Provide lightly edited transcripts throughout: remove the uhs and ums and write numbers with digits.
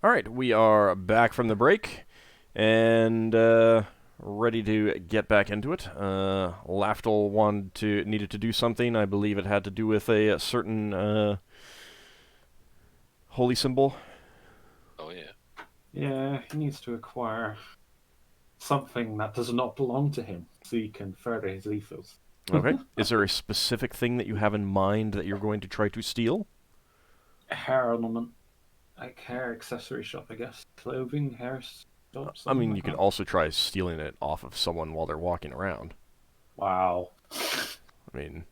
Alright, we are back from the break, and ready to get back into it. Lafdul needed to do something. I believe it had to do with a certain holy symbol. Oh, yeah. Yeah, he needs to acquire something that does not belong to him so he can further his ethos. Okay. Is there a specific thing that you have in mind that you're going to try to steal? A hair ornament, like hair accessory shop, I guess. Clothing, hair shop, I something mean, like you could that. also try stealing it off of someone while they're walking around. Wow. I mean,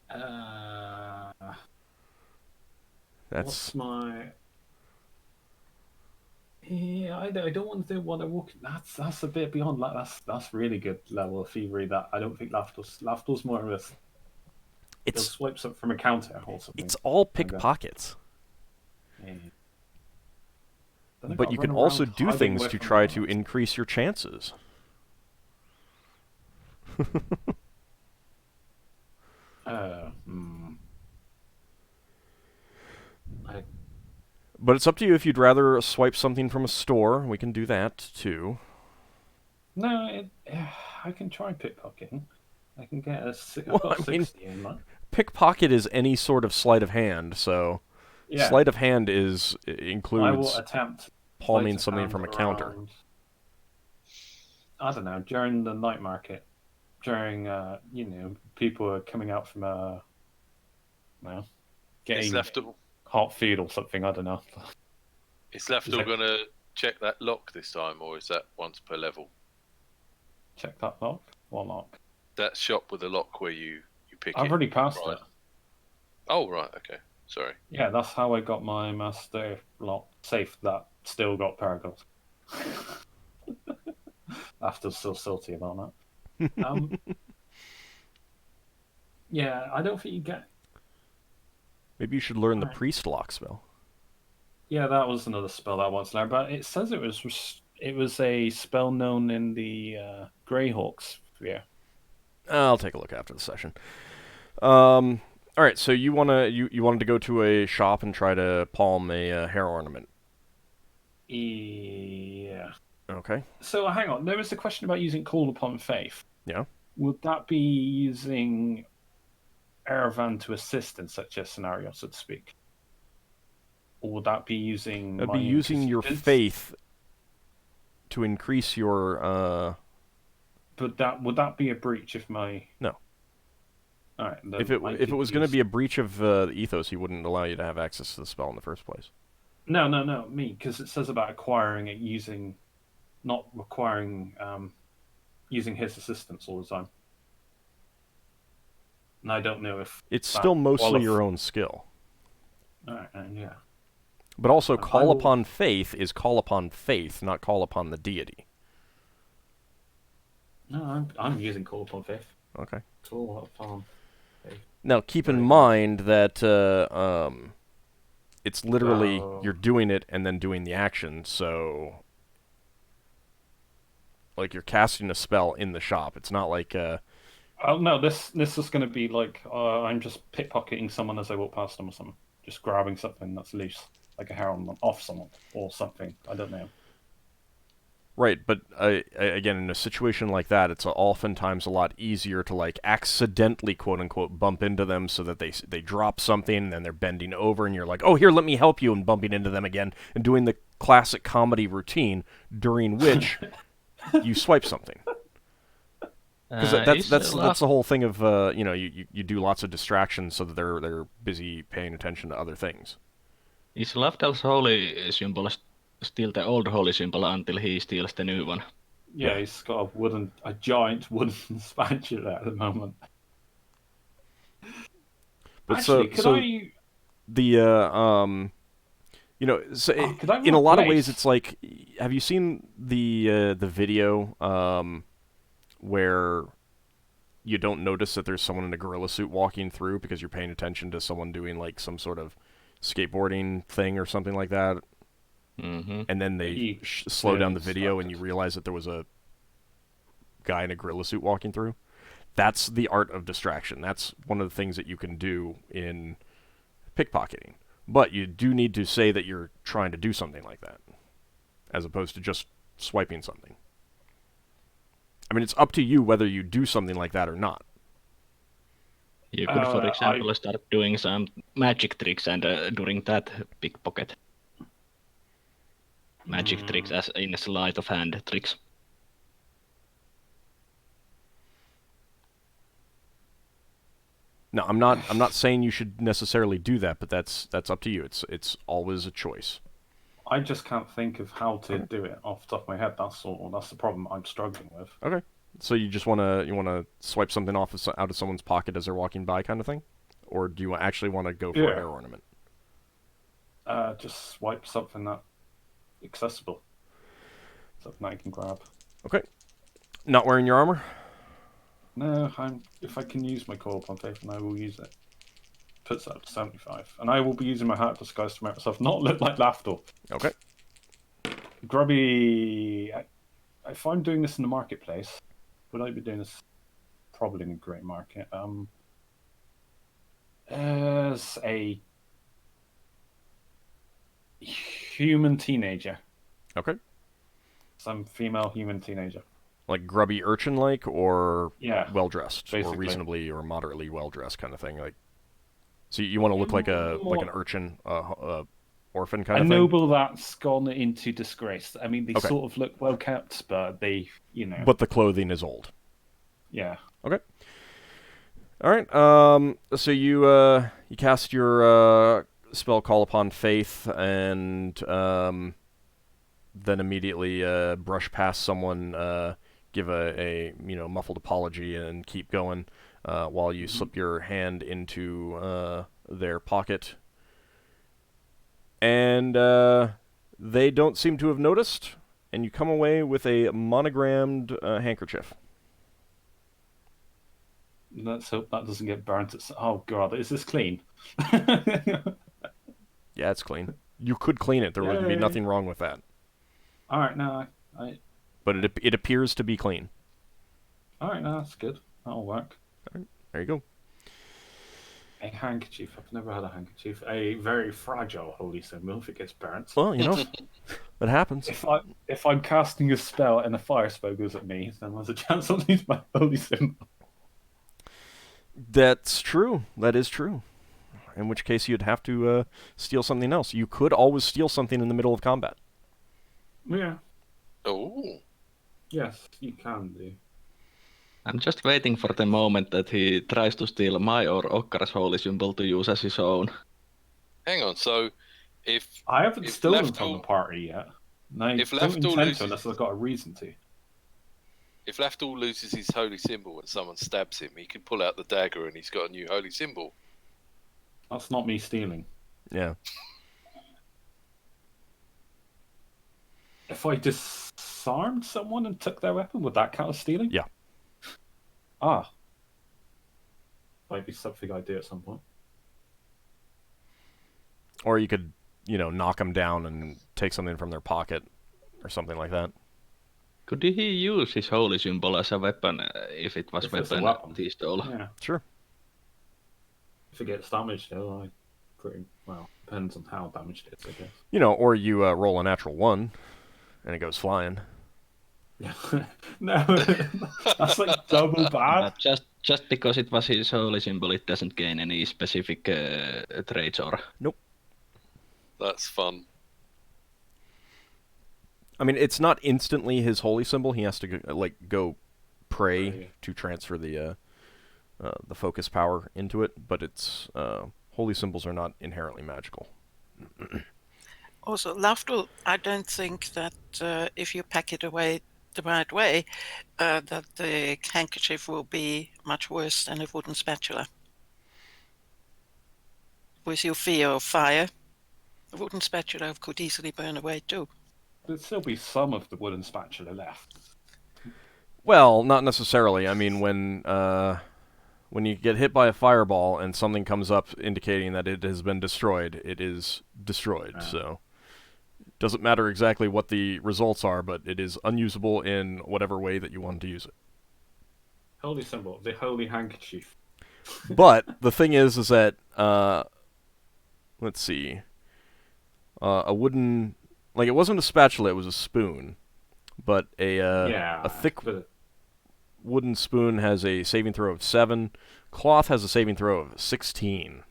that's... What's my... Yeah, I don't want to do what I walk. That's a bit beyond that. That's really good level of thievery. That I don't think Lafdul's more of a. He'll It's swipe something from a counter or something. it's all And go, pickpockets. yeah. Then I But gotta you can run also around do hiding things away to from try the to others. increase your chances. Hmm. I But it's up to you if you'd rather swipe something from a store. We can do that, too. no, I can try pickpocketing. I can get I've Well, got I mean, 60 in that. pickpocket is any sort of sleight of hand, so... Yeah, Sleight of hand I will includes attempt palming sleight of something hand from a counter. around. I don't know, during the night market, during people are coming out from well, Is getting Lafdul, hot food or something. I don't know. is Lafdul going to check that lock this time, or is that once per level? Check that lock. What lock? That shop with the lock where you pick I've it. already passed Right. it. Oh, right, okay. Sorry. Yeah, that's how I got my master lock safe that still got paragons. After still salty about that. Yeah, I don't think you get. Maybe you should learn the Right. priest lock spell. Yeah, that was another spell that I wanted to learn, but it says it was a spell known in the Greyhawks sphere. I'll take a look after the session. All right, so you wanted to go to a shop and try to palm a hair ornament. Yeah. Okay. So hang on, there was a question about using Call Upon Faith. Yeah. Would that be using Erevan to assist in such a scenario, so to speak? Or would that be using It'd be mine? using your faith to increase your. But would that be a breach if my? No. All right. If it was going to be a breach of the ethos, he wouldn't allow you to have access to the spell in the first place. No, me, because it says about acquiring it using, not requiring using his assistance all the time. And I don't know if it's still mostly your own skill. All right, yeah. But also, call upon faith is call upon faith, not call upon the deity. No, I'm using Call Upon Faith. Okay. Call Upon Faith. Now, keep in mind that it's literally you're doing it and then doing the action, so like you're casting a spell in the shop. It's not like Oh no, this is going to be like I'm just pickpocketing someone as I walk past them or something, just grabbing something that's loose, like a hair on off someone or something. I don't know. Right, but again, in a situation like that, it's oftentimes a lot easier to like accidentally, quote unquote, bump into them so that they drop something and then they're bending over and you're like, oh, here, let me help you, and bumping into them again and doing the classic comedy routine during which you swipe something. Because that's the whole thing of you do lots of distractions so that they're busy paying attention to other things. Is Lafdal's holy symbol still the old holy symbol until he steals the new one? Yeah, he's got a giant wooden spatula at the moment. But Actually, in a lot of ways, it's like, have you seen the video where you don't notice that there's someone in a gorilla suit walking through because you're paying attention to someone doing like some sort of skateboarding thing or something like that? Mm-hmm. And then they slow down the video and you realize that there was a guy in a gorilla suit walking through. That's the art of distraction. That's one of the things that you can do in pickpocketing. But you do need to say that you're trying to do something like that, as opposed to just swiping something. I mean, it's up to you whether you do something like that or not. You could, for example, start doing some magic tricks and during that pickpocket. Magic tricks as in sleight of hand tricks. No, I'm not saying you should necessarily do that, but that's up to you. It's always a choice. I just can't think of how to do it off the top of my head. That's the problem I'm struggling with. Okay. So you just wanna swipe something off out of someone's pocket as they're walking by, kind of thing, or do you actually want to go for a hair ornament? Just swipe something that's accessible, something I can grab. Okay. Not wearing your armor? No, if I can use my core on faith, I will use it. Puts that up to 75, and I will be using my hat disguise to make myself not look like Lafdul. Okay. Grubby. If I'm doing this in the marketplace, would I be doing this probably in a great market? As a human teenager. Okay. Some female human teenager. Like grubby urchin-like, or well dressed, or basically. reasonably or moderately well dressed, kind of thing. Like, so you want to look like an urchin, orphan kind of thing. A noble that's gone into disgrace. I mean, they sort of look well kept, but they, But the clothing is old. Yeah. Okay. All right. So you cast your spell, Call Upon Faith, and then immediately brush past someone, give a muffled apology, and keep going while you slip your hand into their pocket. And they don't seem to have noticed, and you come away with a monogrammed handkerchief. Let's hope that doesn't get burnt. Oh god, is this clean? Yeah, it's clean. You could clean it. There would be nothing wrong with that. All right, no, But it appears to be clean. All right, no, that's good. That'll work. All right, there you go. A handkerchief. I've never had a handkerchief. A very fragile holy symbol if it gets burnt. Well, that happens. If I'm casting a spell and a fire spell goes at me, then there's a chance I'll lose my holy symbol. That's true. That is true. In which case you'd have to steal something else. You could always steal something in the middle of combat. Yeah. Oh. Yes, you can do. I'm just waiting for the moment that he tries to steal my or Okkar's holy symbol to use as his own. Hang on, so if I haven't stolen Lafdul, from the party yet. No, if don't Lafdul intend loses, to unless I've got a reason to. If Lafdul loses his holy symbol and someone stabs him, he can pull out the dagger and he's got a new holy symbol. That's not me stealing. Yeah. If I disarmed someone and took their weapon, would that count as stealing? Yeah. Ah. Might be something I do at some point. Or you could, knock them down and take something from their pocket or something like that. Could he use his holy symbol as a weapon if it was weapon he stole? Yeah. Sure. If it gets damaged, though, depends on how damaged it is, I guess. Or you roll a natural 1 and it goes flying. Yeah. No, that's like double bad. But just because it was his holy symbol, it doesn't gain any specific traits or... Nope. That's fun. I mean, it's not instantly his holy symbol. He has to go pray to transfer the focus power into it. But it's holy symbols are not inherently magical. Also, Lafdul, I don't think that if you pack it away the right way, that the handkerchief will be much worse than a wooden spatula. With your fear of fire, a wooden spatula could easily burn away too. There'd still be some of the wooden spatula left. Well, not necessarily. I mean, when you get hit by a fireball and something comes up indicating that it has been destroyed, it is destroyed. So it doesn't matter exactly what the results are, but it is unusable in whatever way that you want to use it. Holy symbol, the holy handkerchief. But the thing is that let's see. A wooden, like it wasn't a spatula, it was a spoon, but a thick wooden spoon has a saving throw of 7. Cloth has a saving throw of 16.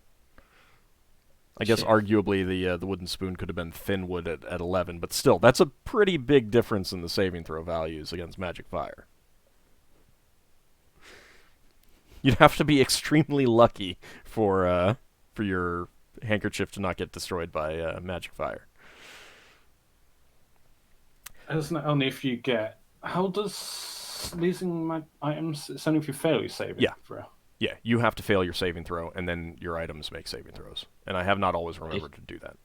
I guess arguably the wooden spoon could have been thin wood at 11, but still, that's a pretty big difference in the saving throw values against magic fire. You'd have to be extremely lucky for your handkerchief to not get destroyed by magic fire. Isn't it only if you get... How does losing my items... It's only if you fail your saving throw. Yeah, you have to fail your saving throw, and then your items make saving throws. And I have not always remembered to do that.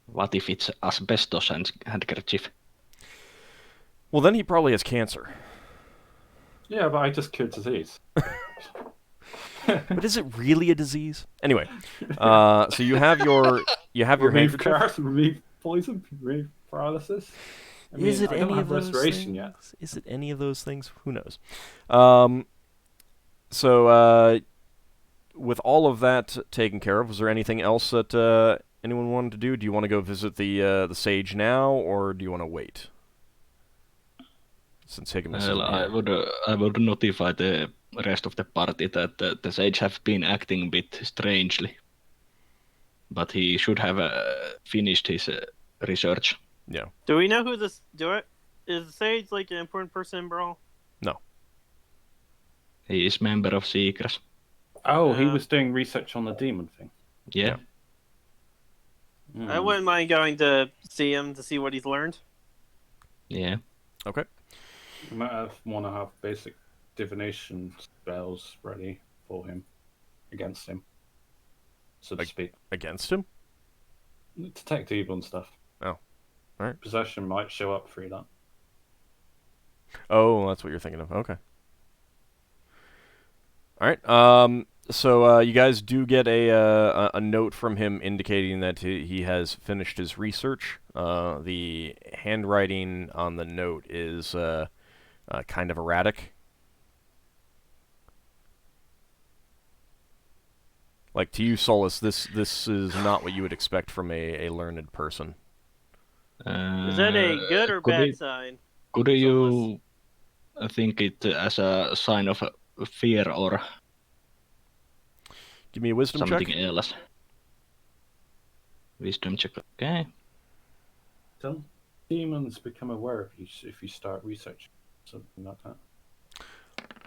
What if it's asbestos handkerchief? Well, then he probably has cancer. Yeah, but I just cured disease. But is it really a disease? Anyway, so you have your remove handkerchief. curse, remove poison, remove paralysis. Is it I any don't of have those restoration things? yet. Is it any of those things? Who knows? So with all of that taken care of, was there anything else that anyone wanted to do? Do you want to go visit the sage now, or do you want to wait? Since Higgimus isn't here. I would notify the rest of the party that the sage have been acting a bit strangely, but he should have finished his research. Yeah. Do we know who this? Is the sage like an important person in Brawl? No. He is member of Seekers. Oh, he was doing research on the demon thing. Yeah. I wouldn't mind going to see him to see what he's learned. Yeah. Okay. You might want to have basic divination spells ready for him, against him, so to speak. Against him? Detect evil and stuff. Oh. Alright. Possession might show up through that. Oh, that's what you're thinking of. Okay. Alright. So you guys do get a note from him indicating that he has finished his research. The handwriting on the note is kind of erratic. Like, to you, Solas, this is not what you would expect from a learned person. Is that a good or bad sign? Could you think it as a sign of fear or Give me a wisdom something check. else? Wisdom check, okay. Don't demons become aware of you if you start researching something like that?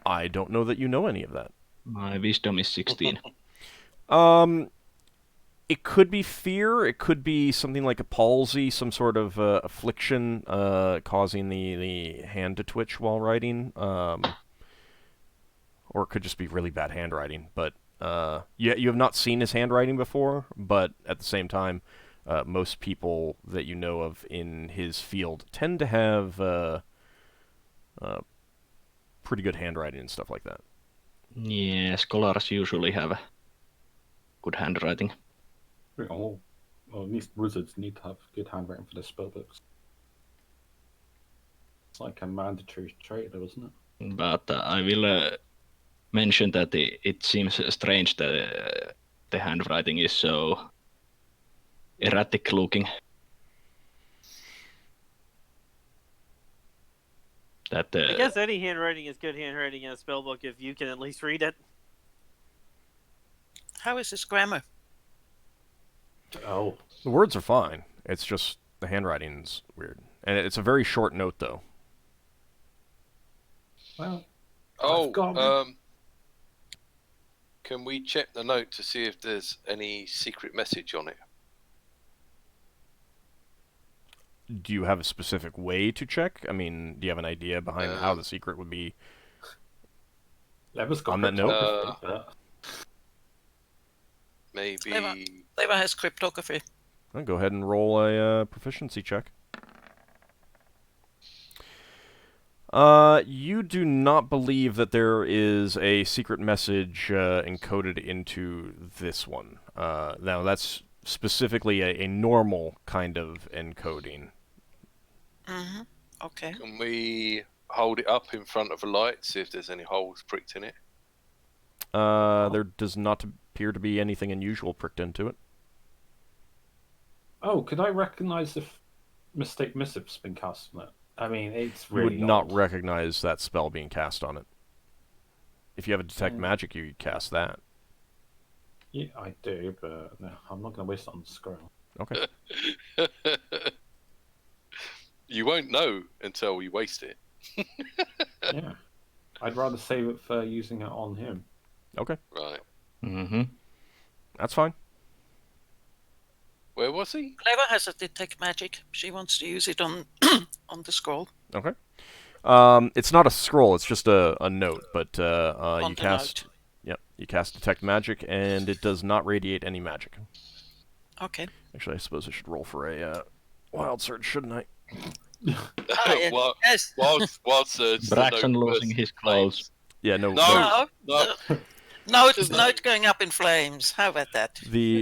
I don't know that you know any of that. My wisdom is 16. It could be fear. It could be something like a palsy, some sort of affliction causing the hand to twitch while writing. Or it could just be really bad handwriting. But you have not seen his handwriting before, but at the same time, most people that you know of in his field tend to have pretty good handwriting and stuff like that. Yeah, scholars usually have good handwriting. Oh, well, at least wizards need to have good handwriting for their spellbooks. It's like a mandatory trait, though, isn't it? But I will mention that it seems strange that the handwriting is so erratic looking. That I guess any handwriting is good handwriting in a spellbook if you can at least read it. How is his grammar? Oh. The words are fine. It's just the handwriting's weird. And it's a very short note, though. Well. Can we check the note to see if there's any secret message on it? Do you have a specific way to check? I mean, do you have an idea behind how the secret would be on that note? Maybe... Leva has cryptography. Well, go ahead and roll a proficiency check. You do not believe that there is a secret message encoded into this one. Now, that's specifically a normal kind of encoding. Mm-hmm. Okay. Can we hold it up in front of a light, see if there's any holes pricked in it? There does not appear to be anything unusual pricked into it. Oh, could I recognize if Mistake Missive's been cast on it? I mean, it's You really would not old. recognize that spell being cast on it. If you have a detect Mm. magic, you cast that. Yeah, I do, but no, I'm not going to waste it on the scroll. Okay. You won't know until you waste it. Yeah. I'd rather save it for using it on him. Okay. Right. Mm-hmm. That's fine. Where was he? Clever has a detect magic. She wants to use it on on the scroll. Okay. It's not a scroll, it's just a note, but On you the cast... note. Yep, you cast detect magic, and it does not radiate any magic. Okay. Actually, I suppose I should roll for a wild surge, shouldn't I? Yeah. Wild, Yes. wild surge. Braxon losing his clothes. Yeah, no. No. No. No. Note going up in flames. How about that?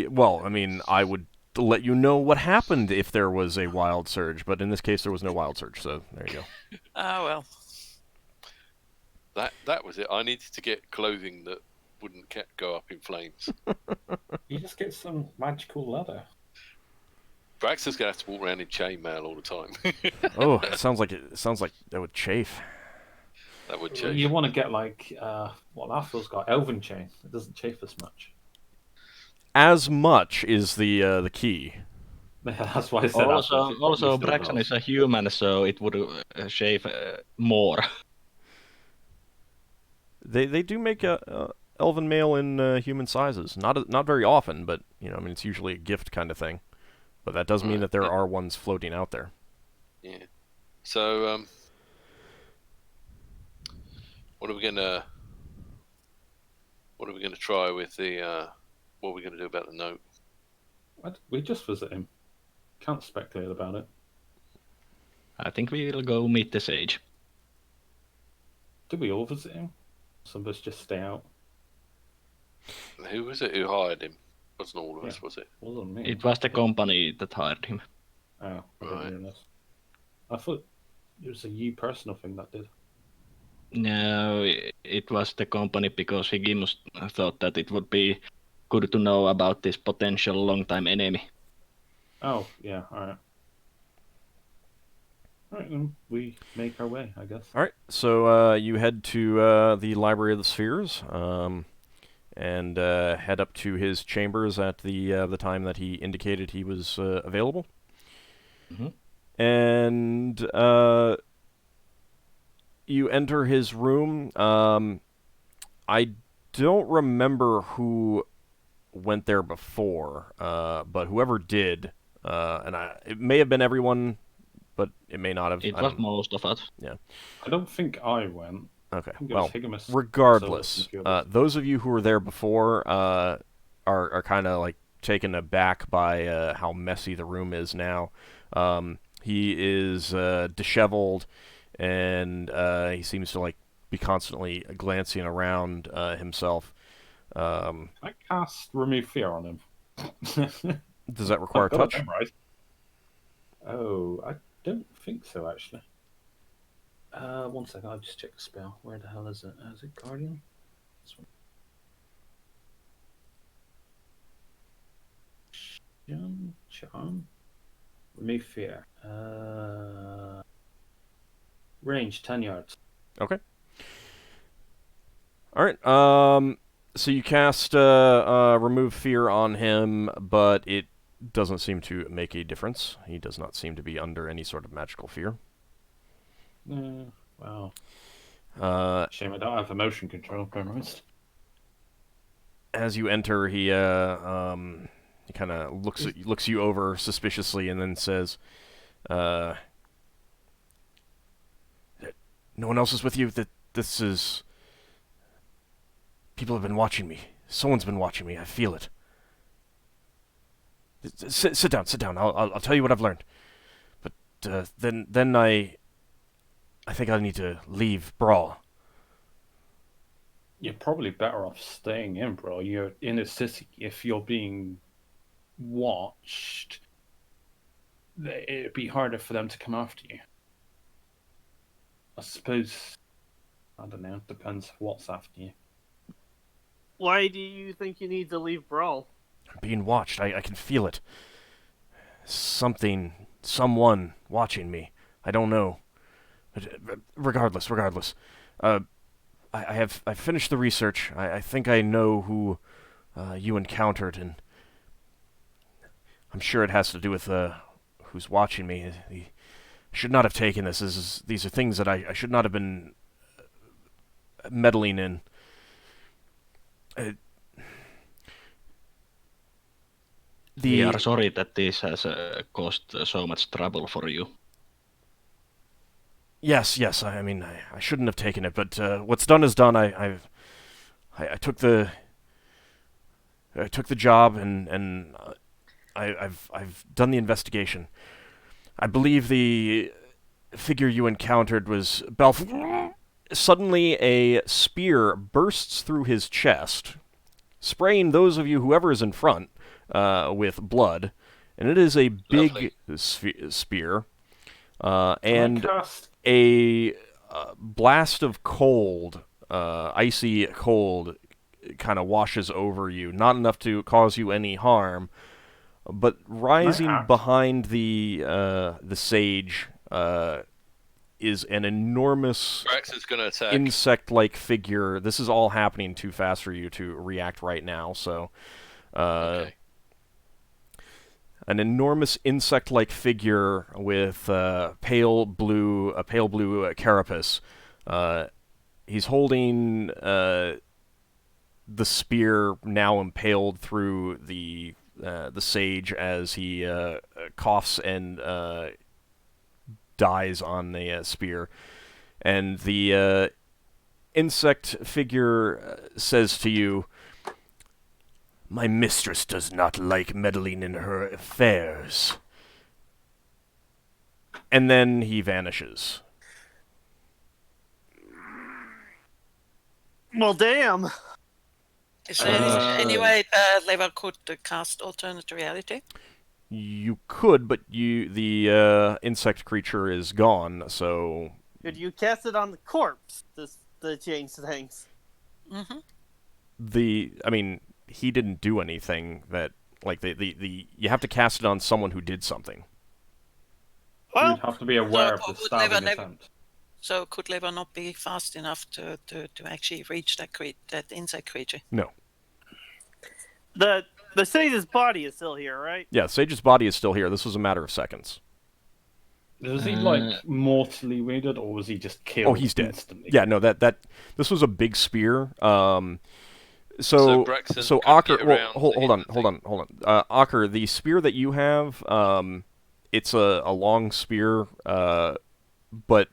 Well, I mean, I would let you know what happened if there was a wild surge, but in this case, there was no wild surge, so there you go. Oh well. That was it. I needed to get clothing that wouldn't go up in flames. You just get some magical leather. Braxton's gonna have to walk around in chainmail all the time. Oh, it sounds like that would chafe. That would Well, change. you want to get like what Lafdul's got, elven chain. It doesn't chafe as much. As much is the key. Yeah, that's why I said Also, it probably still Braxon does. is a human, so it would shave more. They do make a elven male in human sizes. Not very often, but I mean, it's usually a gift kind of thing. But that does mean that there are ones floating out there. Yeah. So, what are we gonna try with the? What are we gonna do about the note? We just visit him. Can't speculate about it. I think we'll go meet the sage. Did we all visit him? Some of us just stay out. Who was it who hired him? Wasn't all of us, Yeah. was it? Wasn't me. It was the company that hired him. Oh, I Right. didn't realize. I thought it was a you personal thing that did. No, it was the company because Higgimus thought that it would be good to know about this potential long-time enemy. Oh, yeah, alright. Alright, then we make our way, I guess. All right, so you head to the Library of the Spheres, and head up to his chambers at the time that he indicated he was available. Mhm. And you enter his room. I don't remember who went there before, but whoever did, and it may have been everyone, but it may not have. It I was don't- most of us. I don't think I went. Okay, I think it well, was Higgimus, regardless, Solas, and a few others. those of you who were there before are kind of like taken aback by how messy the room is now. He is disheveled, and he seems to like be constantly glancing around himself. I cast Remove Fear on him. Does that require I've got it touch? memorized. Oh, I don't think so, actually. 1 second, I'll just check the spell. Where the hell is it? Is it Guardian? This one. Charm. Remove Fear. Range 10 yards. Okay. All right. So you cast Remove Fear on him, but it doesn't seem to make a difference. He does not seem to be under any sort of magical fear. Wow. Shame I don't have emotion control memorized. As you enter, he kind of looks you over suspiciously and then says, "No one else is with you. That this is. People have been watching me. Someone's been watching me. I feel it. Sit down. Sit down. I'll tell you what I've learned. But then I think I need to leave Brawl. You're probably better off staying in, bro. You're in a city. If you're being watched, it'd be harder for them to come after you. I suppose. I don't know. Depends what's after you. Why do you think you need to leave Brawl? I'm being watched. I can feel it. someone watching me. I don't know. But, regardless. I've finished the research. I think I know who you encountered, and I'm sure it has to do with who's watching me. I should not have taken this. These are things that I should not have been meddling in. We are sorry that this has caused so much trouble for you. Yes. I mean, I shouldn't have taken it, but what's done is done. I took the job, and I've done the investigation. I believe the figure you encountered was Balf. Suddenly, a spear bursts through his chest, spraying those of you, whoever is in front, with blood, and it is a big spear, and a blast of cold, icy cold, kind of washes over you. Not enough to cause you any harm, but rising behind the sage is an enormous insect-like figure. This is all happening too fast for you to react right now, so an enormous insect-like figure with a pale blue carapace. He's holding the spear now impaled through the sage as he coughs and dies on the spear. And the insect figure says to you, "My mistress does not like meddling in her affairs." And then he vanishes. Well, damn. Is there any way Lever could cast alternate reality? You could, but the insect creature is gone, so... Could you cast it on the corpse to change things? Mm-hmm. I mean, he didn't do anything that... Like, you have to cast it on someone who did something. Well, you'd have to be aware of the stabbing attempt. So could Lever not be fast enough to actually reach that insect creature? No. The sage's body is still here, right? Yeah, Sage's body is still here. This was a matter of seconds. Was he mortally wounded, or was he just killed? Oh, he's dead. Instantly? Yeah, no, this was a big spear. So Braxon Ockar, well, hold on. Ockar, the spear that you have, it's a long spear, but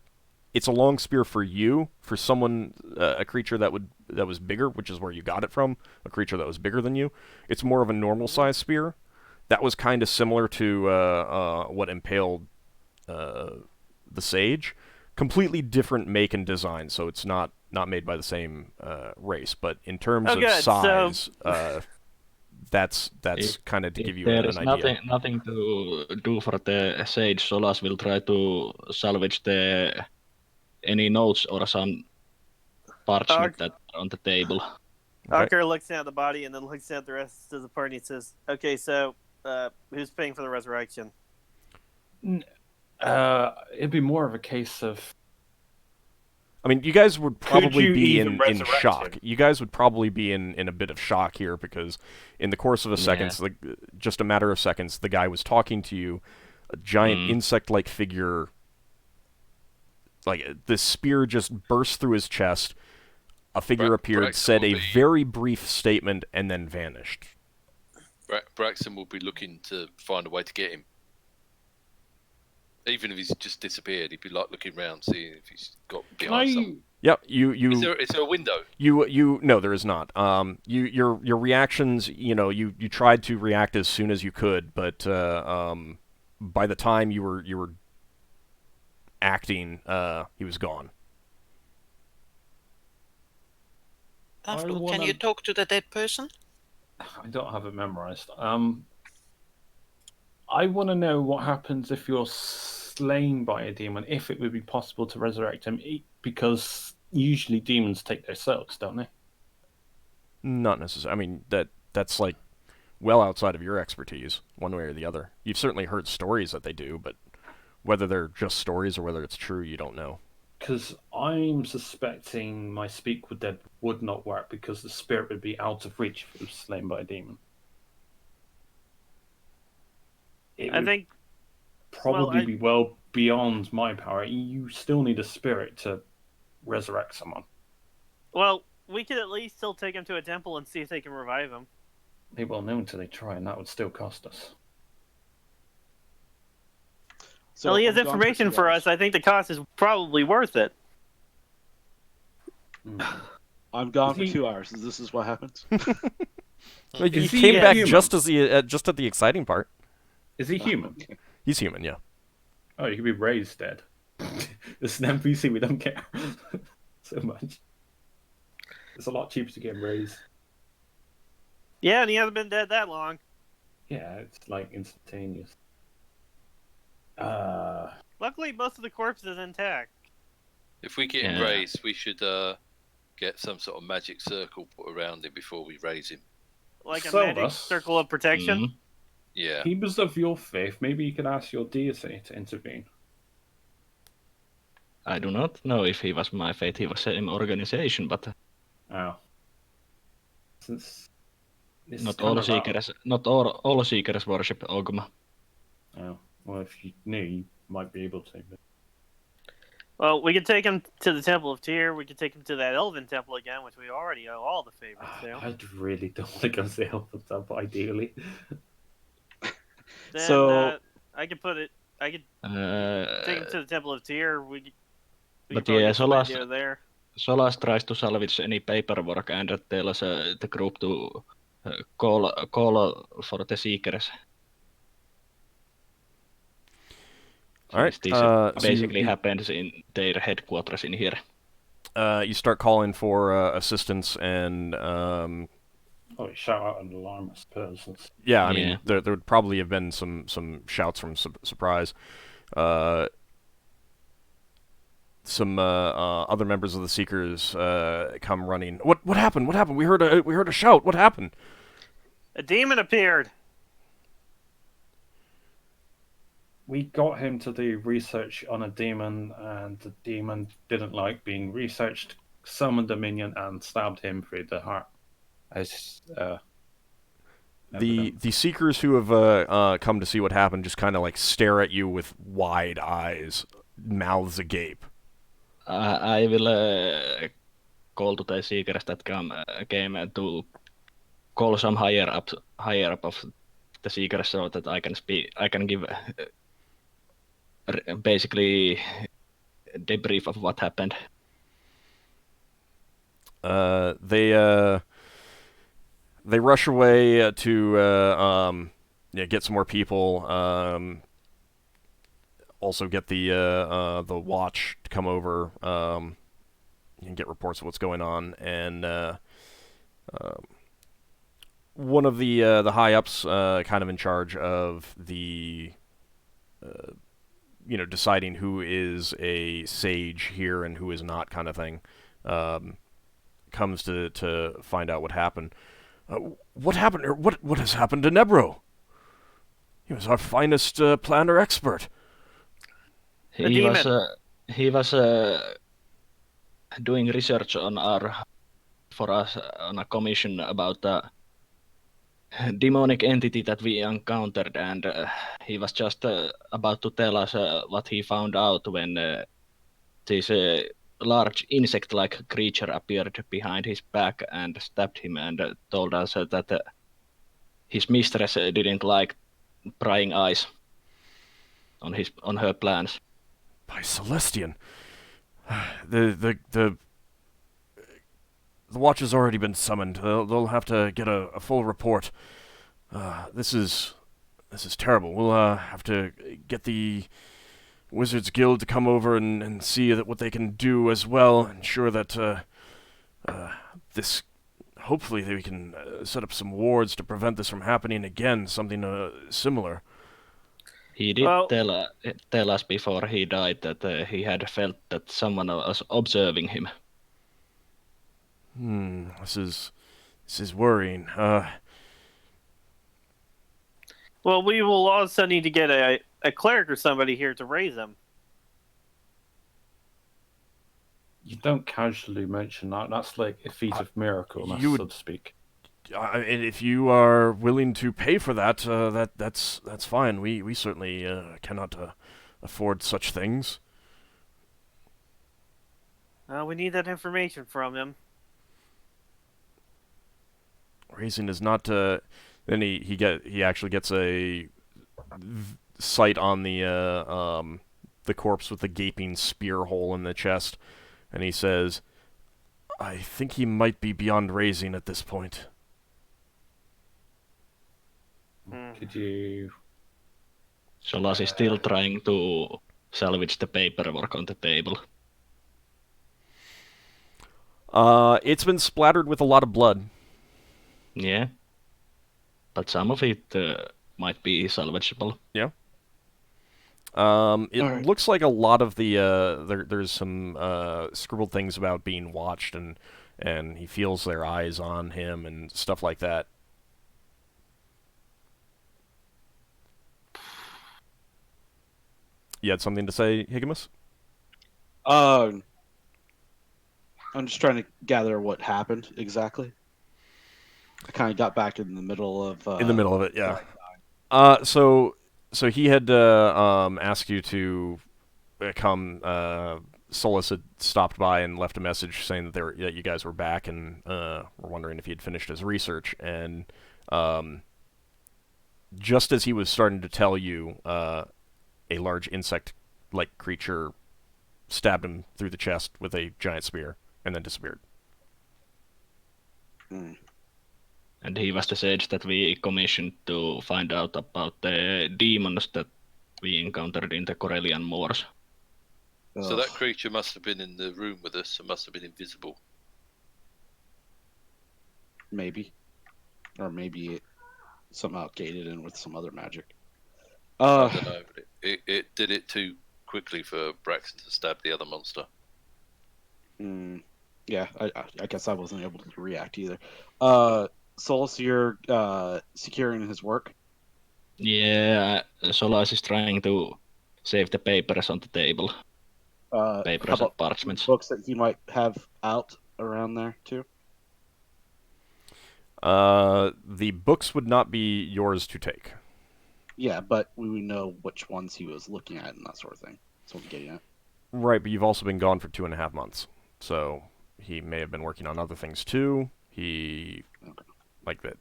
it's a long spear for you, for someone, a creature that was bigger, which is where you got it from, a creature that was bigger than you. It's more of a normal size spear. That was kind of similar to what impaled the sage. Completely different make and design, so it's not made by the same race. But in terms of size, that's kind of to give you an idea. There is nothing to do for the sage. Solas will try to salvage any notes or some parchment that are on the table. Okay. Ockar looks at the body and then looks at the rest of the party and says, "Okay, so who's paying for the resurrection?" It'd be more of a case of... I mean, you guys would probably be in resurrect shock. him? You guys would probably be in a bit of shock here, because in the course of a second, just a matter of seconds, the guy was talking to you, a giant insect-like figure. Like, the spear just burst through his chest, a figure appeared, said a very brief statement, and then vanished. Braxon will be looking to find a way to get him. Even if he's just disappeared, he'd be like looking around, seeing if he's got behind something. Yep, Is there a window? No, there is not. Your reactions, you tried to react as soon as you could, but by the time you were acting, he was gone. Lafdul, can you talk to the dead person? I don't have it memorized. I want to know what happens if you're slain by a demon, if it would be possible to resurrect him, because usually demons take their souls, don't they? Not necessarily. I mean, that's like well outside of your expertise, one way or the other. You've certainly heard stories that they do, but whether they're just stories or whether it's true, you don't know. Because I'm suspecting my speak with dead would not work because the spirit would be out of reach if it was slain by a demon. It I would think probably be well beyond my power. You still need a spirit to resurrect someone. Well, we could at least still take him to a temple and see if they can revive him. They won't know until they try, and that would still cost us. So well, he has I'm gone information 2 for hours. us. I think the cost is probably worth it. I'm gone Is for he- 2 hours. This is what happens. Like, he Is he came back human? just at the exciting part. Is he human? He's human, yeah. Oh, he could be raised dead. It's an NPC, we don't care so much. It's a lot cheaper to get him raised. Yeah, and he hasn't been dead that long. Yeah, it's like instantaneous. Luckily, most of the corpse is intact. If we get him Yeah. raised, we should get some sort of magic circle put around him before we raise him. Like a Solas. magic circle of protection. Mhm. Yeah. He was of your faith. Maybe you could ask your deity to intervene. I do not know if he was my fate. He was same organization, but Oh. Since this not is kind all of seekers worship Ogma. Oh. Well, if you knew, you might be able to. But... Well, we could take him to the Temple of Tyr. We could take him to that Elven Temple again, which we already owe all the favors to. I really don't want to go to the Elven Temple, ideally. Then, So- I could put it. I could take him to the Temple of Tyr. We but could probably yeah, get some Solas- idea there. Solas tries to salvage any paperwork and tells the group to call for the seekers. So All right, This so basically you- happens in their headquarters in here. You start calling for assistance, and Oh, you shout out an alarm, I suppose. yeah, I mean, Yeah. there would probably have been some shouts from surprise. Some other members of the Seekers come running. What happened? What happened? We heard a shout. What happened? A demon appeared. We got him to do research on a demon, and the demon didn't like being researched, summoned a minion, and stabbed him through the heart. As The Seekers who have come to see what happened just kind of like stare at you with wide eyes, mouths agape. I will call to the seekers that came to call some higher up of the seekers so that I can speak. I can give basically debrief of what happened. They rush away to get some more people. Also get the watch to come over and get reports of what's going on. And one of the high ups, kind of in charge of the deciding who is a sage here and who is not, kind of thing, comes to find out what happened. What happened? Or what has happened to Nebro? He was our finest planner expert. He was doing research for us on a commission about the demonic entity that we encountered, and he was just about to tell us what he found out when this large insect-like creature appeared behind his back and stabbed him, and told us that his mistress didn't like prying eyes on her plans. By Celestian, the watch has already been summoned. They'll have to get a full report. This is terrible. We'll have to get the Wizards Guild to come over and see what they can do as well. Ensure that this. Hopefully, we can set up some wards to prevent this from happening again. Something similar. He did Well- tell us before he died that he had felt that someone was observing him. This is worrying. Well, we will also need to get a cleric or somebody here to raise him. You don't casually mention that. That's like a feat of miracle, you would- so to speak. And if you are willing to pay for that, that's fine. We certainly cannot afford such things. We need that information from him. Raising is not. Then he actually gets a sight on the corpse with the gaping spear hole in the chest, and he says, "I think he might be beyond raising at this point." Could you... Solas is still trying to salvage the paperwork on the table. It's been splattered with a lot of blood. Yeah. But some of it might be salvageable. It Alright. looks like a lot of the there's some scribbled things about being watched, and he feels their eyes on him and stuff like that. You had something to say, Higgimus? I'm just trying to gather what happened exactly. I kind of got back in the middle of. In the middle of it, yeah. So he had asked you to come. Solas had stopped by and left a message saying that you guys were back and were wondering if he had finished his research. And just as he was starting to tell you, a large insect-like creature stabbed him through the chest with a giant spear and then disappeared. Hmm. And he was the sage that we commissioned to find out about the demons that we encountered in the Corellian moors. So that creature must have been in the room with us and must have been invisible. Maybe, or maybe it somehow gated in with some other magic. I don't know, but it did it too quickly for Braxon to stab the other monster. Yeah, I guess I wasn't able to react either. Solas, you're securing his work. Yeah, Solas is trying to save the papers on the table. How Papers and about parchments. books that he might have out around there too? The books would not be yours to take. Yeah, but we would know which ones he was looking at and that sort of thing. That's what I'm getting at. Right, but you've also been gone for 2.5 months, so he may have been working on other things too. Like that.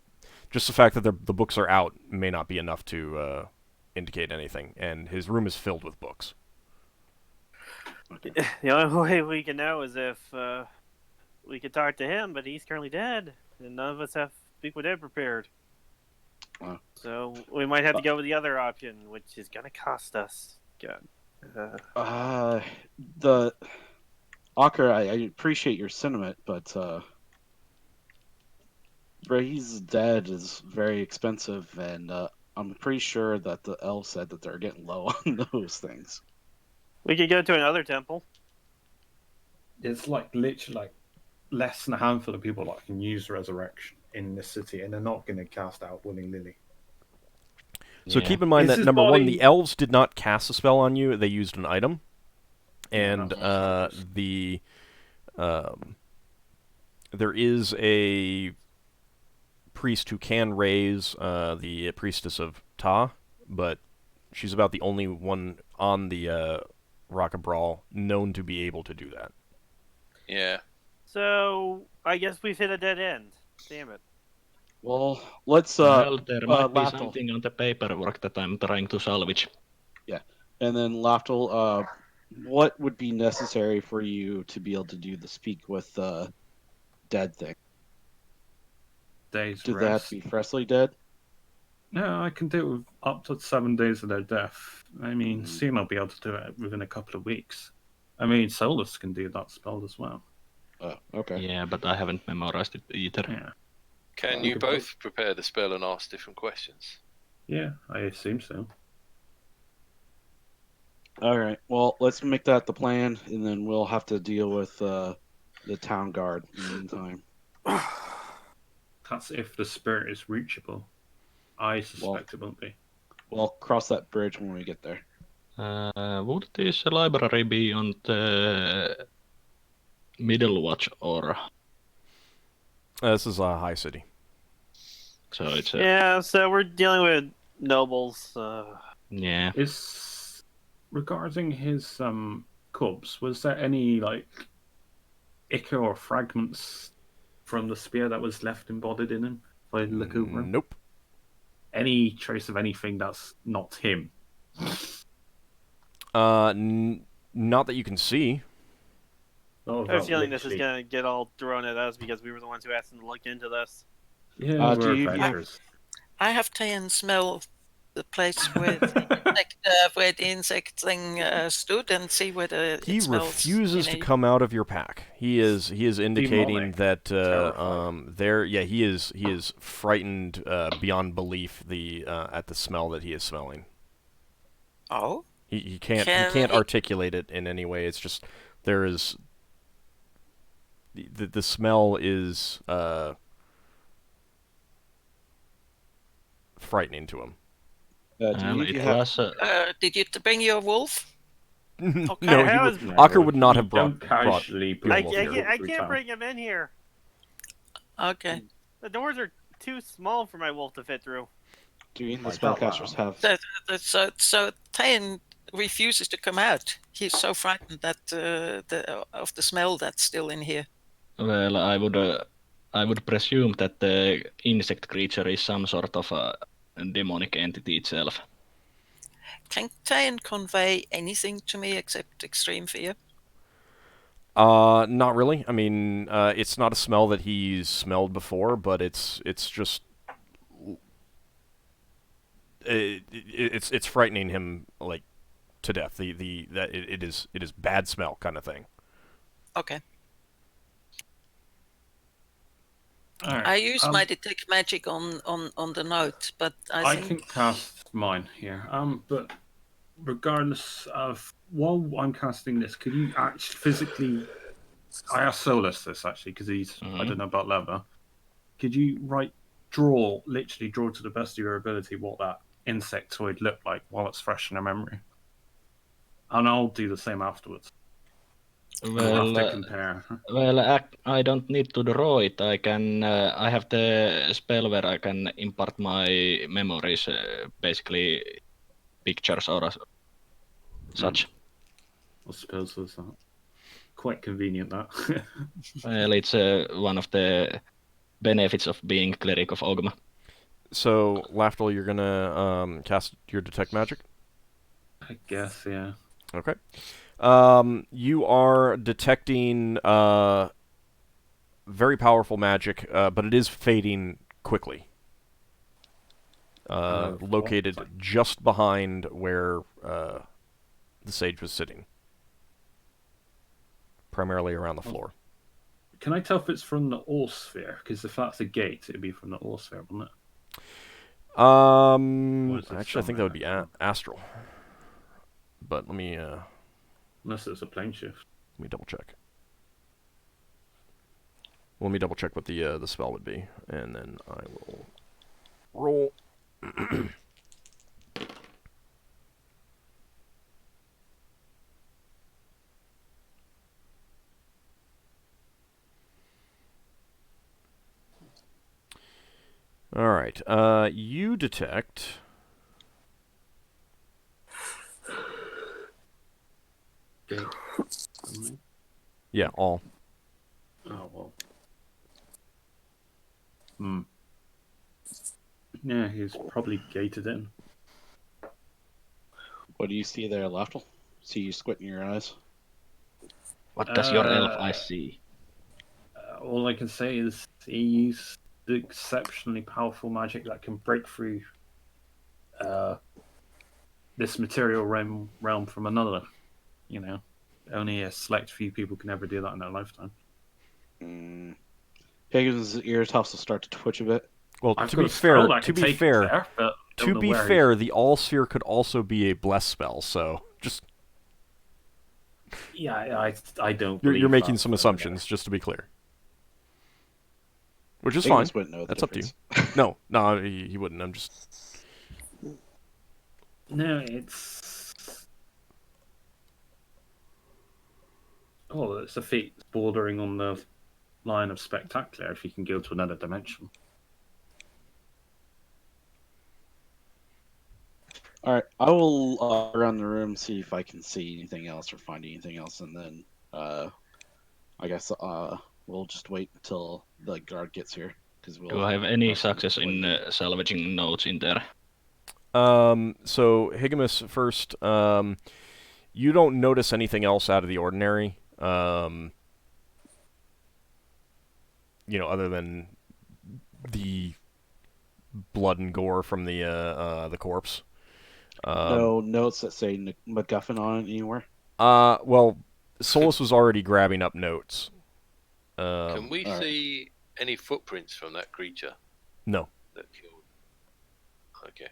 Just the fact that the books are out may not be enough to indicate anything, and his room is filled with books. The only way we can know is if we could talk to him, but he's currently dead, and none of us have Speak with Dead prepared. Wow. So we might have to go with the other option, which is going to cost us. God. The Ockar, I appreciate your sentiment, but Bray's dead is very expensive, and I'm pretty sure that the elf said that they're getting low on those things. We could go to another temple. It's like literally like less than a handful of people that can use resurrection in this city, and they're not going to cast out willy-nilly. So Yeah. keep in mind Is that, his number one, body- the elves did not cast a spell on you. They used an item. And that's there is a priest who can raise the priestess of Ta, but she's about the only one on the Rock of Brawl known to be able to do that. Yeah. So I guess we've hit a dead end. Damn it. Well, let's Well, there might be Lafdul. something on the paperwork that I'm trying to salvage. And then Lafdul, what would be necessary for you to be able to do the speak with dead thing? Days Do they have rest. to be freshly dead? No, I can do it with up to 7 days of their death. I mean, Mhm. soon I'll be able to do it within a couple of weeks. I mean, Solas can do that spell as well. Oh, okay. Yeah, but I haven't memorized it either. Yeah, Can you both prepare the spell and ask different questions? yeah, I assume so. All right. Well, let's make that the plan, and then we'll have to deal with the town guard in the meantime. That's if the spirit is reachable. I suspect it won't be. We'll cross that bridge when we get there. Would this library be on the middle watch or This is a high city. so it's Yeah, so we're dealing with nobles. yeah. Is regarding his corpse, was there any like ichor or fragments from the spear that was left embodied in him? If I look over him, Nope. any trace of anything that's not him? Not that you can see. Oh, I have a feeling this is literally. gonna get all thrown at us because we were the ones who asked them to look into this. Yeah, do we're you- adventurers. I have to and smell the place where where the insect thing stood and see whether He it smells. refuses to any- come out of your pack. He is indicating Demonic. that Terrified. he is frightened beyond belief at the smell that he is smelling. Oh, He can't Can he- articulate it in any way. It's just there is the smell is frightening to him. Do you have, did you bring your wolf? No, Okay. he How would, is- Ockar would not You have brought. don't casually bring I, Beautiful. your I, wolf can't, I through can't town. bring him in here. Okay. The doors are too small for my wolf to fit through. do you the Like that spellcasters have? So Tayan refuses to come out. He's so frightened that of the smell that's still in here. Well, I would presume that the insect creature is some sort of a demonic entity itself. Can Tayan convey anything to me except extreme fear? Not really. I mean, it's not a smell that he's smelled before, but it's just it's frightening him like to death. It is bad smell kind of thing. Okay. All right. I use my detect magic on the note, but I can think cast mine here. But regardless of while I'm casting this, could you actually physically? I asked Solas this actually because I don't know about leather. Could you literally draw to the best of your ability what that insectoid looked like while it's fresh in your memory? And I'll do the same afterwards. We'll have to compare. I don't need to draw it. I can. I have the spell where I can impart my memories, basically pictures or such. I suppose that's quite convenient. That. Well, it's one of the benefits of being cleric of Ogma. So, Lafdul, you're gonna cast your detect magic. I guess, yeah. Okay. You are detecting very powerful magic, but it is fading quickly. Located just behind where the sage was sitting. Primarily around the floor. Can I tell if it's from the All Sphere? Because if that's a gate, it'd be from the All Sphere, wouldn't it? Actually, I think that would be astral. But let me Unless it's a plane shift. let me double check. Let me double check what the spell would be, and then I will roll. All right. You detect. Gate. Yeah, all. Oh, well. Yeah, he's probably gated in. What do you see there, Lafdul? See you squinting your eyes? What does your elf eye see? All I can say is he used the exceptionally powerful magic that can break through this material realm from another. You know, only a select few people can ever do that in their lifetime. Higgins's ears also start to twitch a bit. Well, I've to got be a spell fair, that to can be take fair, it there, but don't to know be where fair, the all sphere could also be a bless spell. So just Yeah, I don't. you're believe making that, some but, assumptions, just to be clear. Which is fine. Higgins wouldn't know the That's up to you. difference. No, he wouldn't. I'm just. No, it's... Oh, it's a feat bordering on the line of spectacular if you can go to another dimension. All right, I will around the room see if I can see anything else or find anything else, and then I guess we'll just wait until the guard gets here because we'll. Do I have any probably success in wait. salvaging notes in there? So Higgimus first. You don't notice anything else out of the ordinary. Other than the blood and gore from the corpse. No notes that say MacGuffin on it anywhere. Well, Solas was already grabbing up notes. Can we alright. see any footprints from that creature No. that killed? Okay.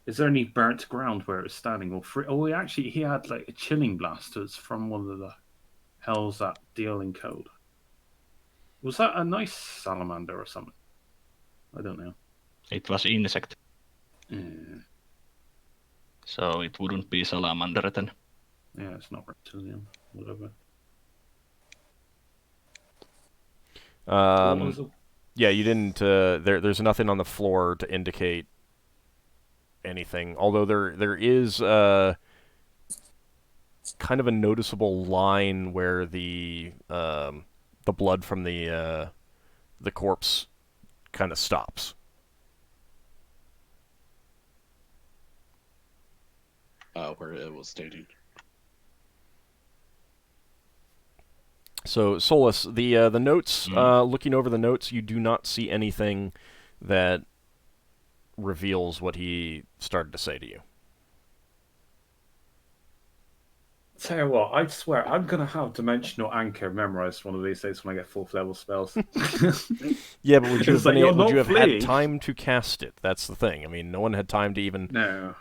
Is there any burnt ground where it was standing? Or free? Oh, actually, he had like a chilling blasters from one of the hells that deal in cold. Was that a nice salamander or something? I don't know. It was insect, Yeah, so it wouldn't be salamander then. yeah, it's not reptilian. Whatever. What was it? Yeah, you didn't. There's nothing on the floor to indicate anything. Although there is kind of a noticeable line where the blood from the corpse kind of stops. Where it was stating. So Solas, the notes. Looking over the notes, you do not see anything that reveals what he started to say to you. Tell you what, I swear I'm gonna have Dimensional Anchor memorized one of these days when I get 4th level spells. Yeah, but would you It's have, like, you're would you not have had fleeing. time to cast it? That's the thing. I mean, no one had time to even No,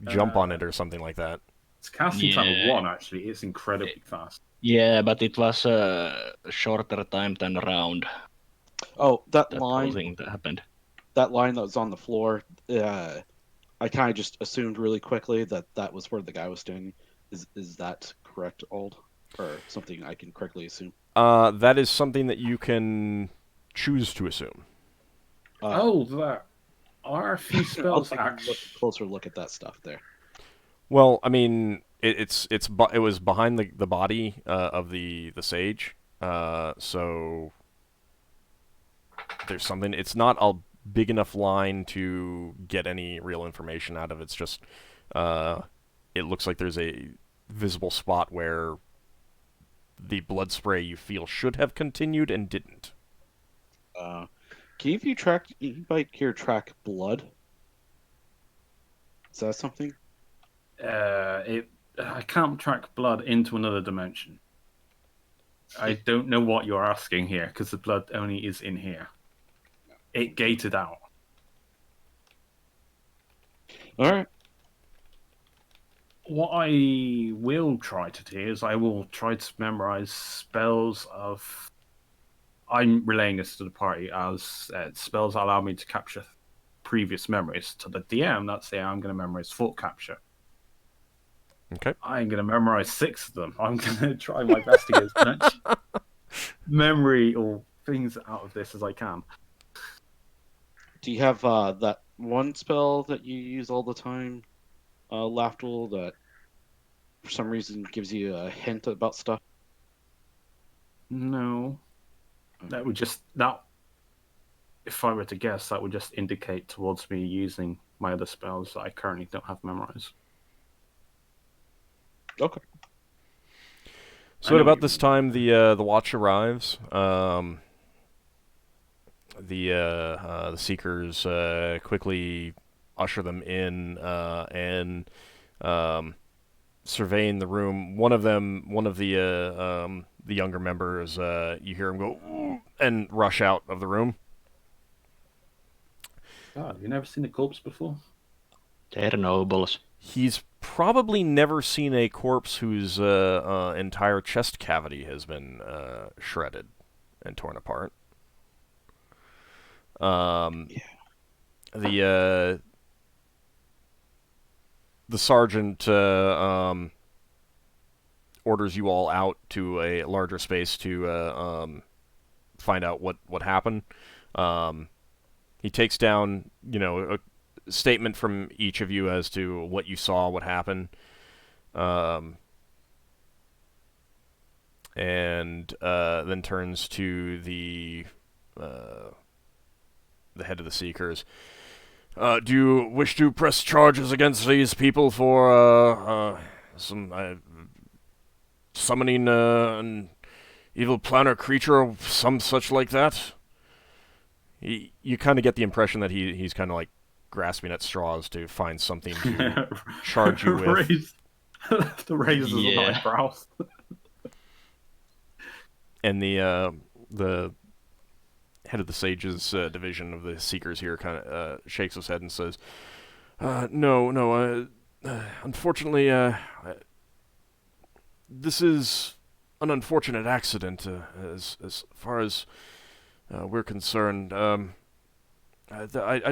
jump on it or something like that. it's casting time of Yeah. 1 actually. It's incredibly fast. Yeah, but it was a shorter time than a round. Oh, that That whole line. thing that happened. That line that was on the floor. I kind of just assumed really quickly that was where the guy was standing. Is that correct, Old? Or something I can correctly assume? That is something that you can choose to assume. There are a few I'll spells take a actually. closer look at that stuff there. Well, I mean, it was behind the body of the sage, so there's something. It's not a big enough line to get any real information out of. It's just it looks like there's a visible spot where the blood spray you feel should have continued and didn't. Can anybody here track blood? Is that something? I can't track blood into another dimension. I don't know what you're asking here because the blood only is in here. It gated out. All right. What I will try to do is I will try to memorize spells of. I'm relaying this to the party as spells that allow me to capture previous memories. To the DM, that's the I'm going to memorize thought capture. Okay. I'm going to memorize 6 of them. I'm going to try my best to get as much memory or things out of this as I can. Do you have that one spell that you use all the time, Lafdul, that for some reason gives you a hint about stuff? No. That would just if I were to guess, that would just indicate towards me using my other spells that I currently don't have memorized. Okay. So at about this time, the watch arrives. The seekers quickly usher them in and surveying the room. One of the younger members, you hear him go "Ooh," and rush out of the room. God, have you never seen a corpse before? They're nobles. He's probably never seen a corpse whose entire chest cavity has been shredded and torn apart. The the sergeant orders you all out to a larger space to find out what happened. He takes down, a statement from each of you as to what you saw, what happened, and then turns to the head of the Seekers. Do you wish to press charges against these people for summoning an evil planar creature or some such like that? You kind of get the impression that he's kind of like grasping at straws to find something to charge you with. The raises of eyebrows. And the head of the Sages division of the Seekers here kind of shakes his head and says, No, unfortunately, this is an unfortunate accident, as far as we're concerned. I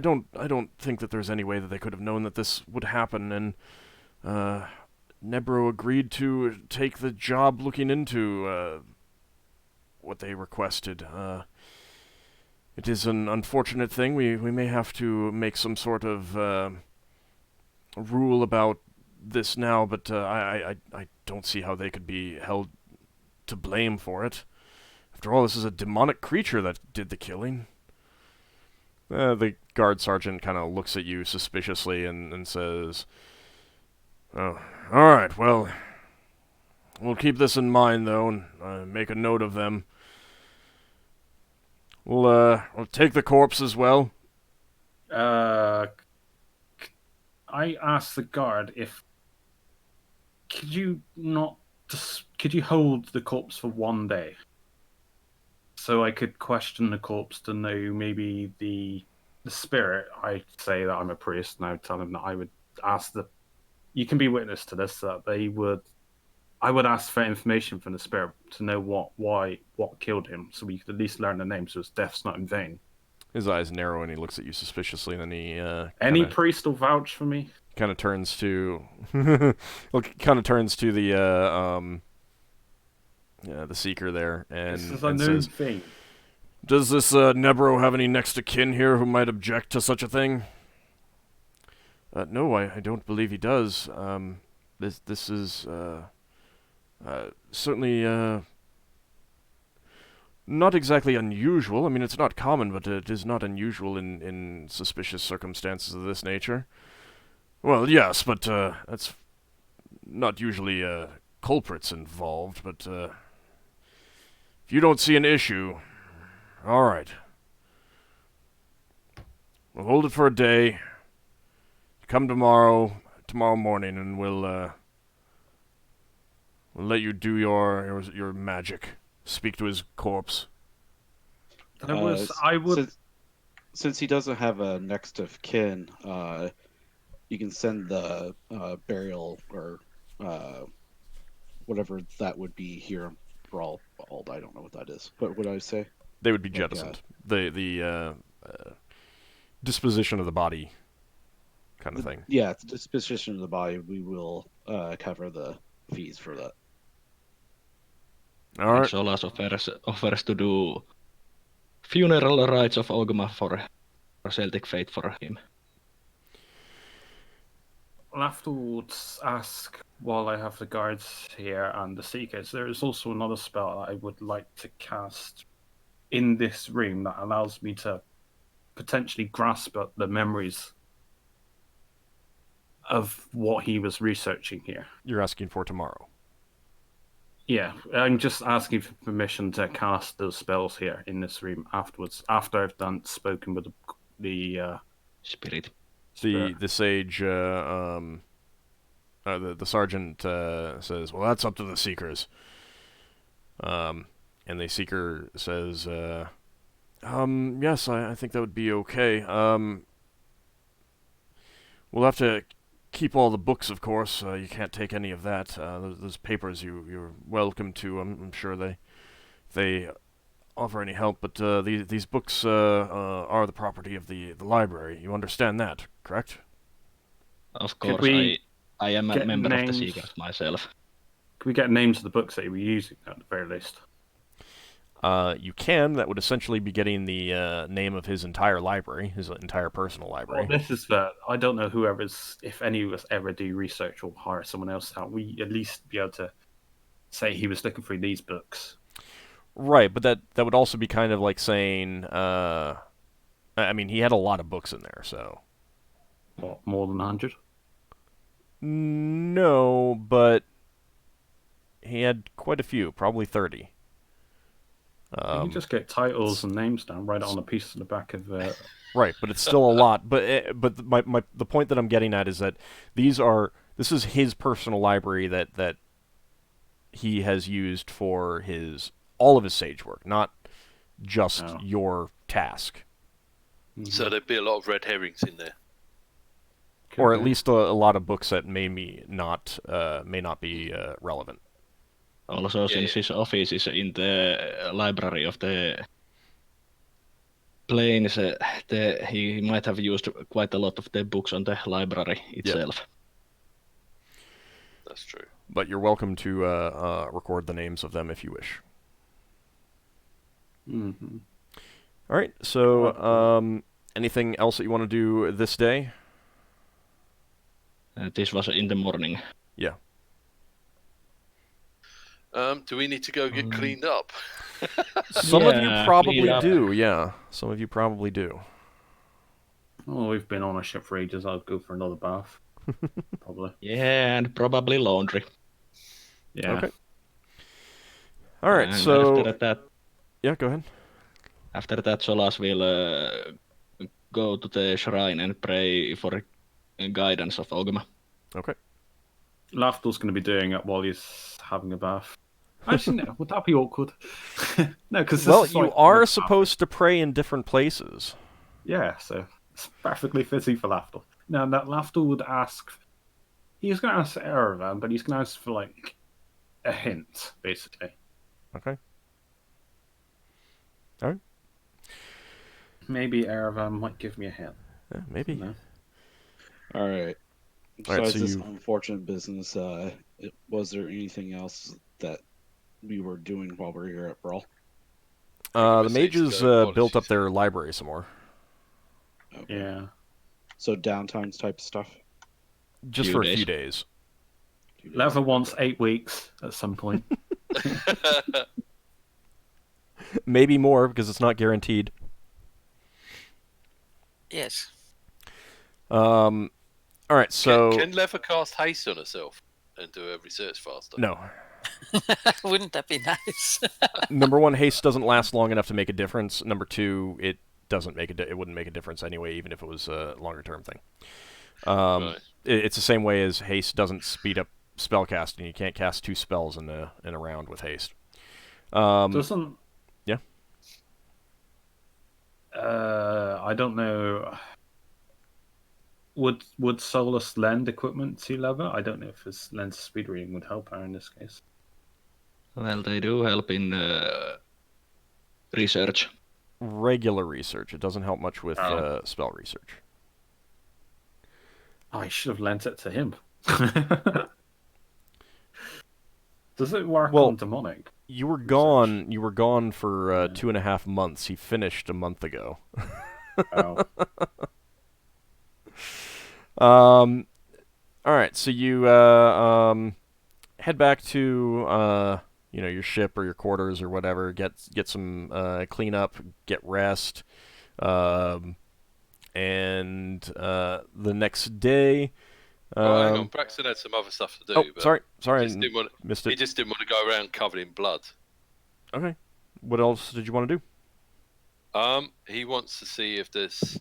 don't think that there's any way that they could have known that this would happen, and Nebro agreed to take the job looking into what they requested. It is an unfortunate thing. We may have to make some sort of rule about this now, but I don't see how they could be held to blame for it. After all, this is a demonic creature that did the killing. The guard sergeant kind of looks at you suspiciously and says, "Oh, all right, well, we'll keep this in mind, though, and make a note of them. We'll take the corpse as well." I asked the guard if could you hold the corpse for one day, so I could question the corpse to know maybe the spirit. I say that I'm a priest, and I would tell them that I would ask you can be witness to this, that I would ask for information from the spirit to know what killed him, so we could at least learn the name, so his death's not in vain. His eyes narrow and he looks at you suspiciously, and then he any priest will vouch for me. Kind of turns to the Seeker there, and this is a new thing. Does this Nebro have any next of kin here who might object to such a thing? No, I don't believe he does. This is certainly not exactly unusual. I mean, it's not common, but it is not unusual in suspicious circumstances of this nature. Well, yes, but that's not usually culprits involved, but if you don't see an issue, all right. We'll hold it for a day. Come tomorrow morning, and we'll let you do your magic. Speak to his corpse. Since he doesn't have a next of kin, you can send the burial or whatever that would be here for all. I don't know what that is. What would I say? They would be jettisoned. The disposition of the body kind of thing. Yeah, disposition of the body. We will cover the fees for that. All right. Solas offers to do funeral rites of Ogma for Celtic fate for him. Lafdul would ask, while I have the guards here and the Seekers, there is also another spell that I would like to cast in this room that allows me to potentially grasp at the memories of what he was researching here. You're asking for tomorrow. Yeah, I'm just asking for permission to cast those spells here in this room afterwards, after I've spoken with the spirit. The sage, the sergeant says, "Well, that's up to the Seekers." And the Seeker says, "Yes, I think that would be okay. We'll have to keep all the books, of course. You can't take any of that. Those papers you're welcome to. I'm sure they offer any help, but these books are the property of the library. You understand that, correct?" Of course, I am a get member of the names? Seekers myself. Can we get names of the books that you were using at the very least? You can. That would essentially be getting the name of his entire library, his entire personal Well, library. this is I don't know if any of us ever do research or hire someone else out. We at least be able to say he was looking through these books. Right, but that would also be kind of like saying, I mean, he had a lot of books in there, so. What, more than 100? No, but he had quite a few, probably 30. You can just get titles and names down, write it on a piece in the back of. Right, but it's still a lot. But the point that I'm getting at is that this is his personal library that he has used for all of his sage work, not just your task. So there'd be a lot of red herrings in there. Or at least a lot of books that may not be relevant. Also, since his office is in the library of the planes, he might have used quite a lot of the books on the library itself. Yep. That's true. But you're welcome to record the names of them if you wish. Mm-hmm. All right. So, anything else that you want to do this day? This was in the morning. Yeah. Do we need to go get cleaned up? Some of you probably clean up. do. Yeah. Some of you probably do. Oh, we've been on a ship for ages. I'll go for another bath. Probably. Yeah, and probably laundry. Yeah. Okay. All right. And So. after that, Yeah. Go ahead. after that, Solas will go to the shrine and pray for guidance of Ogma. Okay. Lafdul's going to be doing it while he's having a bath. Actually, no. Would that be awkward? No, because Well, you are supposed to pray in different places. Yeah, so it's perfectly fitting for Lafdul. Now, that Lafdul would ask. He's going to ask Erevan, but he's going to ask for like a hint, basically. Okay. All right. Maybe Erevan might give me a hint. Yeah, maybe. No. All right. All right, Besides so this you- unfortunate business, was there anything else that we were doing while we were here at Brawl? The Say mages so, built up policies. their library some more. Okay. Yeah. So downtimes type stuff. Just Few for a days. few days. Leather wants 8 weeks at some point. Maybe more, because it's not guaranteed. Yes. All right, so... Can Leather cast haste on herself and do her research faster? No. Wouldn't that be nice? Number one, haste doesn't last long enough to make a difference. Number two, it wouldn't make a difference anyway, even if it was a longer-term thing. Right. It's the same way as haste doesn't speed up spellcasting. You can't cast 2 spells in a round with haste. Doesn't. Yeah. I don't know. Would Solas lend equipment to Leather? I don't know if his lens speed reading would help her in this case. Well, they do help in research. Regular research. It doesn't help much with spell research. I should have lent it to him. Does it work Well, on demonic? You were gone. You were gone for 2.5 months. He finished a month ago. Oh. All right. So you head back to your ship or your quarters or whatever. Get some clean up. Get rest. And the next day. Oh, hang on. Braxon had some other stuff to do. Oh, but sorry, He I just, didn't want, missed he it. just didn't want to go around covered in blood. Okay. What else did you want to do? He wants to see if there's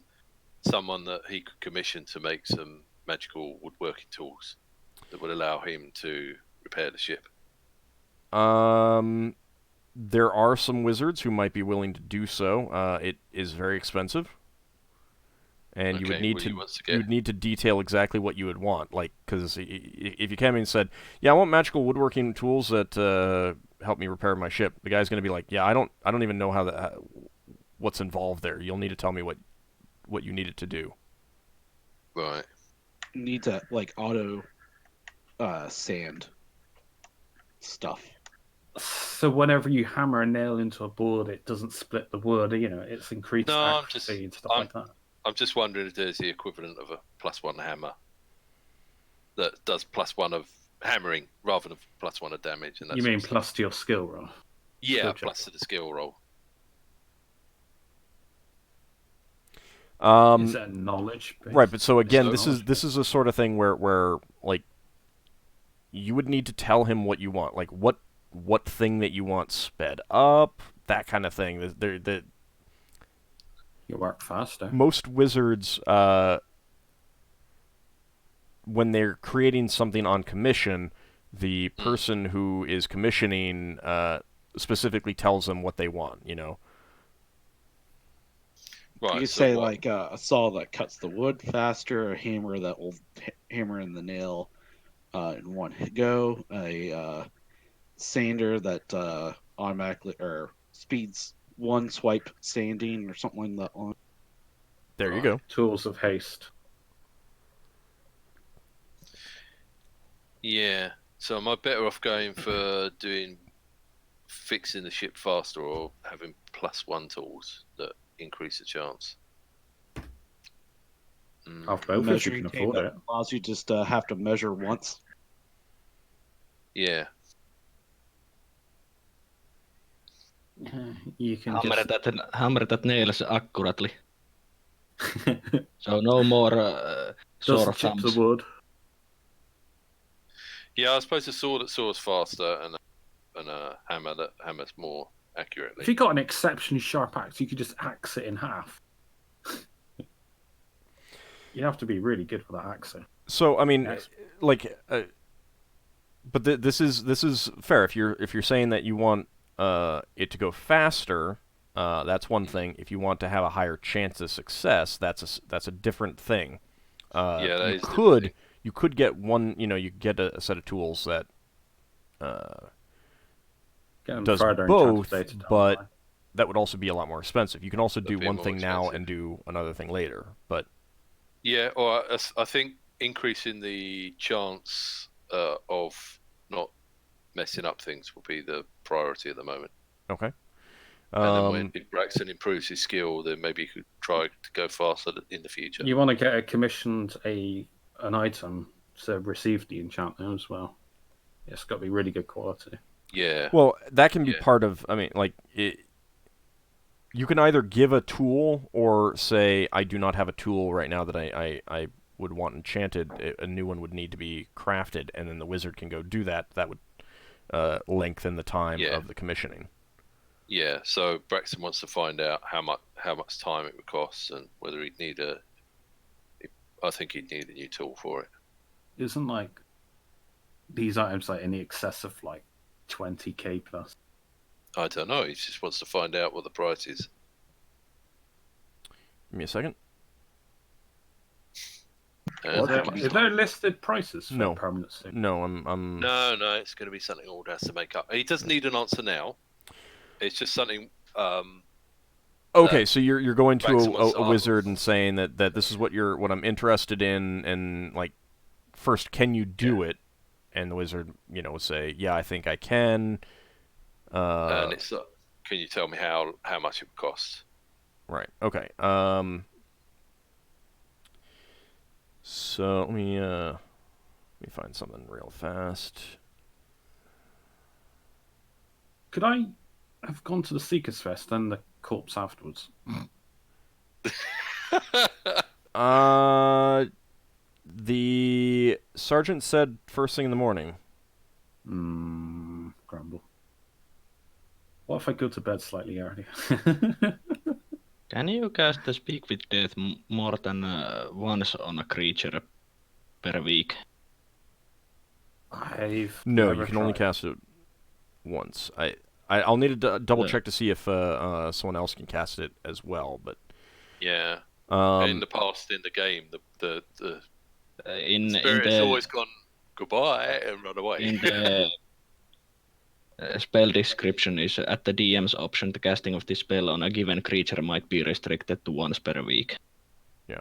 someone that he could commission to make some magical woodworking tools that would allow him to repair the ship. There are some wizards who might be willing to do so. It is very expensive, and you would Okay, need what to he wants to get. you would need to detail exactly what you would want. Like, because if you came in and said, "Yeah, I want magical woodworking tools that help me repair my ship," the guy's going to be like, "Yeah, I don't even know what's involved there. You'll need to tell me what you need it to do." Right. Need to like auto sand stuff. So whenever you hammer a nail into a board, it doesn't split the wood. It's increased No, I'm accuracy and stuff like that. I'm just wondering if there's the equivalent of a +1 hammer that does +1 of hammering rather than +1 of damage. And You mean plus to your skill roll? Yeah, skill plus check. to the skill roll. Is that knowledge? Right, but so again, So this is a sort of thing where like you would need to tell him what you want, like what thing that you want sped up, that kind of thing. You work faster. Most wizards, when they're creating something on commission, the person who is commissioning specifically tells them what they want. Right, You could say like a saw that cuts the wood faster, a hammer that will hammer in the nail in one go, a sander that automatically or speeds one swipe sanding or something like that. There you go. Tools of haste. Yeah. So am I better off going for fixing the ship faster or having +1 tools that increase the chance? Have both if you can afford it. Allows you just have to measure once. Yeah. You can Hammer that nails accurately. So no more sore doesn't chip thumbs. the wood. Yeah, I suppose a sword that saws faster and a hammer that hammers more accurately. If you got an exceptionally sharp axe, you could just axe it in half. You have to be really good for that axing. So I mean, Yes. like, but this is fair. If you're saying that you want it to go faster, that's one thing. If you want to have a higher chance of success, that's a different thing. Yeah, that is you could get one. You get a set of tools that does both, but that would also be a lot more expensive. You can also do one thing now and do another thing later, but. Yeah, or I think increasing the chance of not messing up things will be the priority at the moment. Okay. And then if Braxon improves his skill, then maybe he could try to go faster in the future. You want to get commissioned an item to receive the enchantment as well. It's got to be really good quality. Yeah. Well, that can be part of. I mean, like you can either give a tool or say, I do not have a tool right now that I would want enchanted. A new one would need to be crafted, and then the wizard can go do that. That would lengthen the time of the commissioning. Yeah, so Braxton wants to find out how much time it would cost and whether he'd need I think he'd need a new tool for it. Isn't like these items like in the excess of like 20k plus? I don't know. He just wants to find out what the price is. Give me a second. Is there listed prices for No. permanency? No, I'm. No, it's going to be something Ald has to make up. He doesn't need an answer now. It's just something. Okay, so you're going to a wizard and saying that this is what I'm interested in, and like, first, can you do it? And the wizard, will say, yeah, I think I can. And it's can you tell me how much it would cost? Right. Okay. So let me find something real fast. Could I have gone to the Seekers Fest and the corpse afterwards? The sergeant said first thing in the morning. Grumble. What if I go to bed slightly earlier? Can you cast the Speak with Death more than once on a creature per week? No, you can only cast it once. I'll need to double check to see if someone else can cast it as well, but yeah. In the past, in the game, the spirit has always gone goodbye and run away. In the spell description is at the DM's option, the casting of this spell on a given creature might be restricted to once per week. Yeah.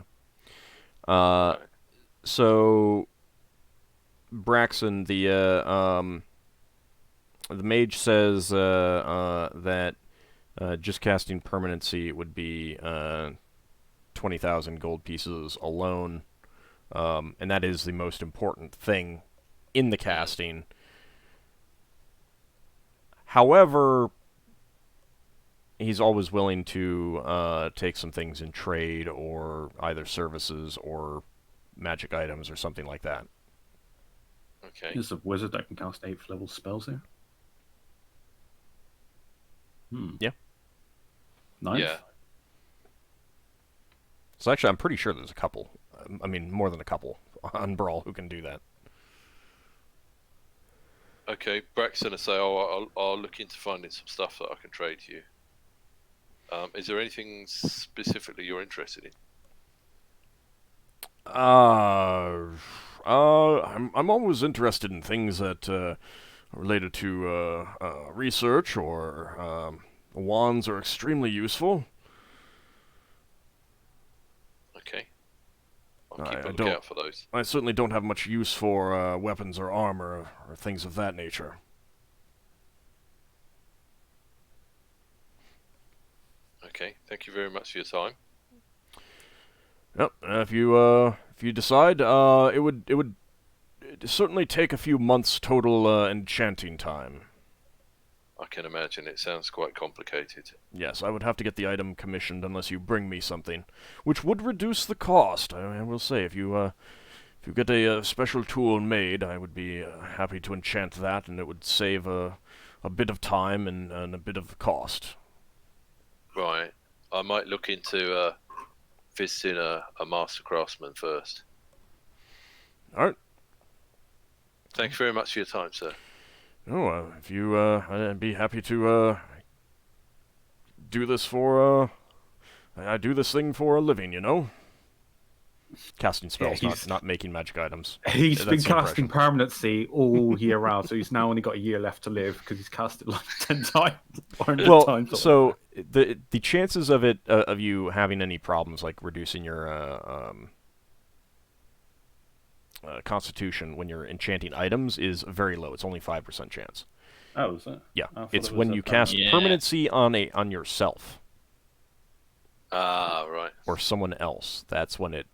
So Braxon, the mage says that just casting permanency would be 20,000 gold pieces alone, and that is the most important thing in the casting. However, he's always willing to take some things in trade, or either services or magic items or something like that. Okay. There's a wizard that can cast 8th level spells here. Yeah. Nice. Yeah. So actually, I'm pretty sure there's a couple. I mean, more than a couple on Brawl who can do that. Okay, Braxon will say, I'll look into finding some stuff that I can trade to you. Is there anything specifically you're interested in? I'm always interested in things that are related to research, or wands are extremely useful. Okay. I'll I keep a don't- lookout for those. I certainly don't have much use for weapons or armor or things of that nature. Okay, thank you very much for your time. Yep. If you decide, it would certainly take a few months total enchanting time. I can imagine it sounds quite complicated. Yes, I would have to get the item commissioned unless you bring me something, which would reduce the cost. I will say, if you get a special tool made, I would be happy to enchant that, and it would save a bit of time and a bit of cost. Right. I might look into visiting a master craftsman first. All right. Thank you very much for your time, sir. Oh, if you, I'd be happy to do this for. I do this thing for a living, you know. Casting spells, not making magic items. He's That's been the casting impression. permanency all year round, so he's now only got a year left to live because he's cast it like 10 times, 100 Well, times. so the chances of it of you having any problems, like reducing your constitution when you're enchanting items, is very low. It's only 5% chance. Oh, is it? Yeah, I thought it's it was when a you cast Yeah. permanency on yourself Ah, right. or someone else. That's when it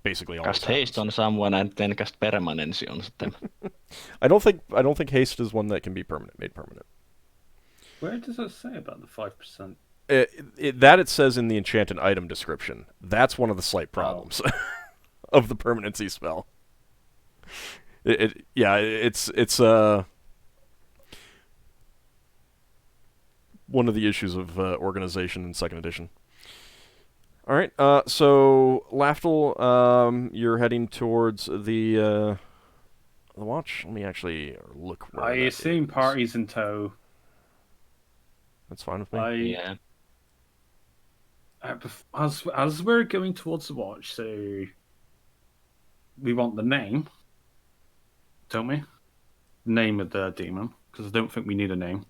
basically always Cast haste happens. on someone and then cast permanency on them. I don't think haste is one that can be made permanent. Where does it say about the 5%? That it says in the enchanted item description. That's one of the slight problems of the permanency spell. It's one of the issues of organization in second edition. All right, so Lafdul, you're heading towards the watch. Let me actually look where I that assume is. parties in tow. That's fine with me. Yeah. As we're going towards the watch, so we want the name, don't we? Name of the demon, because I don't think we need a name.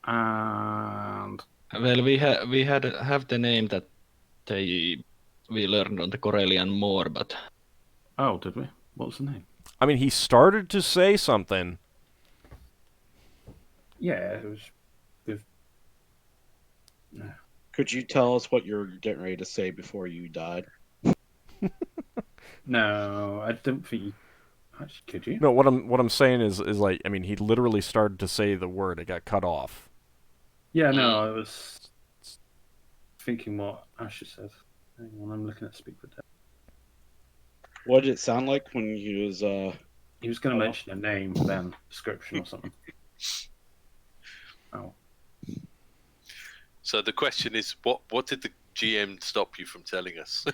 And Well, we have the name that we learned on the Corellian Moor, but oh, did we? What was the name? I mean, he started to say something. Yeah, it was with. Could you tell us what you're getting ready to say before you died? No, I don't think. Actually, could you? No, what I'm saying is like, I mean, he literally started to say the word. It got cut off. Yeah, no, I was thinking what Asher said. Hang on, I'm looking at Speak with Dead. What did it sound like when he was He was going to mention a name, then description or something. Oh. So the question is, what did the GM stop you from telling us?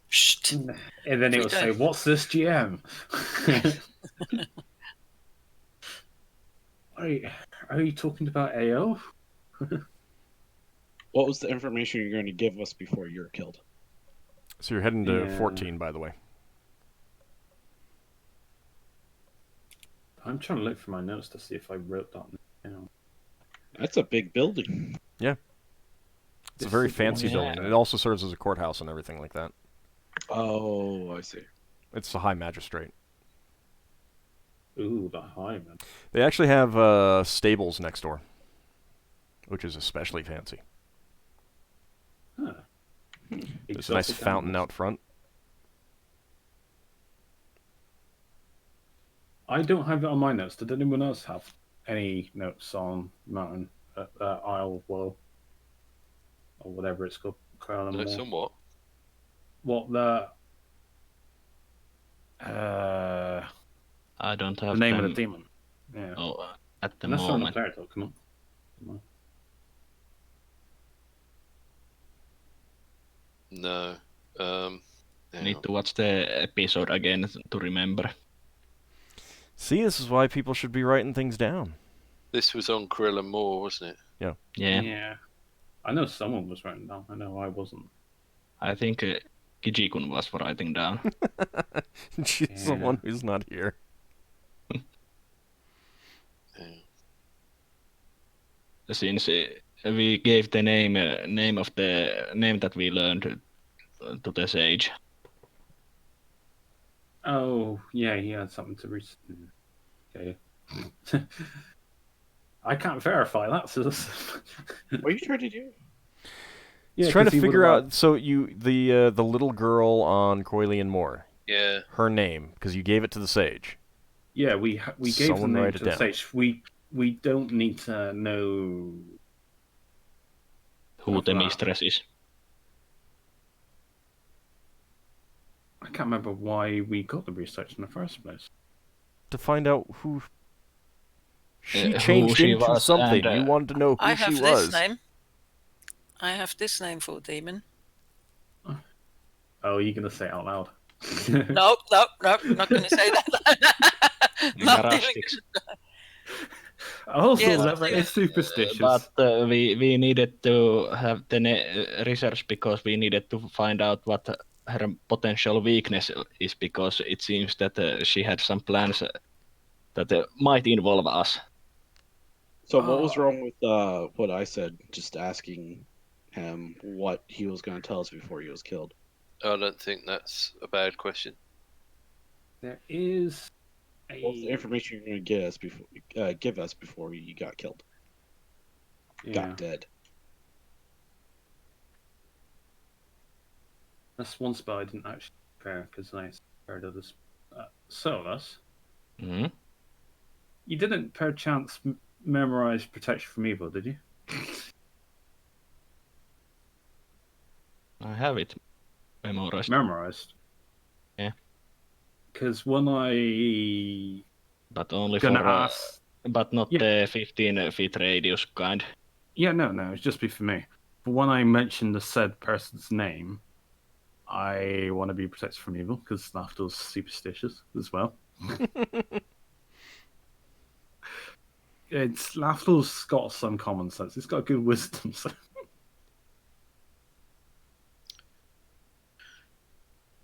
Shh. And then it would say, "What's this GM?" Are you talking about AO? what was the information you're going to give us before you're killed? So you're heading to Yeah. 14, by the way. I'm trying to look for my notes to see if I wrote that down. That's a big building. It's a very This is the one fancy I building, saw. and it also serves as a courthouse and everything like that. Oh, I see. It's the High Magistrate. Ooh, the high man. They actually have stables next door, which is especially fancy. Huh. There's a nice Exotic fountain animals. out front. I don't have it on my notes. Did anyone else have any notes on Mountain Isle of Woe? Or whatever it's called. No, somewhat. What the I don't have name them. of the demon? Yeah. At the And that's on the moment. player talk. Come on. No. Hang Need on. to watch the episode again to remember. See, this is why people should be writing things down. This was on Krill and Moore, wasn't it? Yeah. I know someone was writing down. I know I wasn't. I think Kijikun was writing down. She's the one who's not here. Yeah. Since we gave the name of the name that we learned to the sage. Oh, yeah, he had something to read. Okay. I can't verify that, so What are you trying to do? He's trying to figure out. So the little girl on Coilian Moor, Yeah. her name, because you gave it to the sage. Yeah, we gave the Someone name write to it the down. stage. We don't need to know Who of the that. mistress is. I can't remember why we got the research in the first place. To find out who she Who changed she into was, something. and, You wanted to know who I she have was. this name. I have this name for a demon. Oh, you're gonna say it out loud? No, not going to say that. Not even Garastics. Also, Yes, that is superstitious. But we needed to have the research because we needed to find out what her potential weakness is, because it seems that she had some plans that might involve us. So what was Oh. wrong with what I said? Just asking him what he was going to tell us before he was killed. I don't think that's a bad question. There is What's the information you're going to give us before you got killed? Yeah, Got dead. that's one spell I didn't actually prepare because I prepared others. Solas, Hmm? you didn't perchance memorize Protection from Evil, did you? I have it memorized. Memorized? Yeah. Because when I But only gonna for ask, but not the 15-feet radius kind. yeah, no, it's just be for me. But when I mention the said person's name, I want to be protected from evil because Lafdul's superstitious as well. It's Lafdul's got some common sense. It's got good wisdom. So.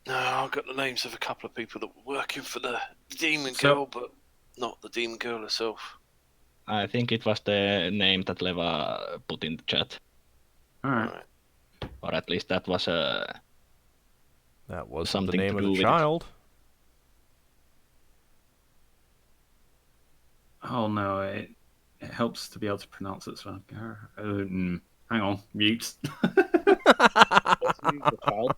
No, I've got the names of a couple of people that were working for the demon So- girl, but not the demon girl herself. I think it was the name that Leva put in the chat, All right. Right. or at least that was That was the Something name to of do the with it. child. Oh no, it helps to be able to pronounce it. So, hang on, mute. What's the name of the child?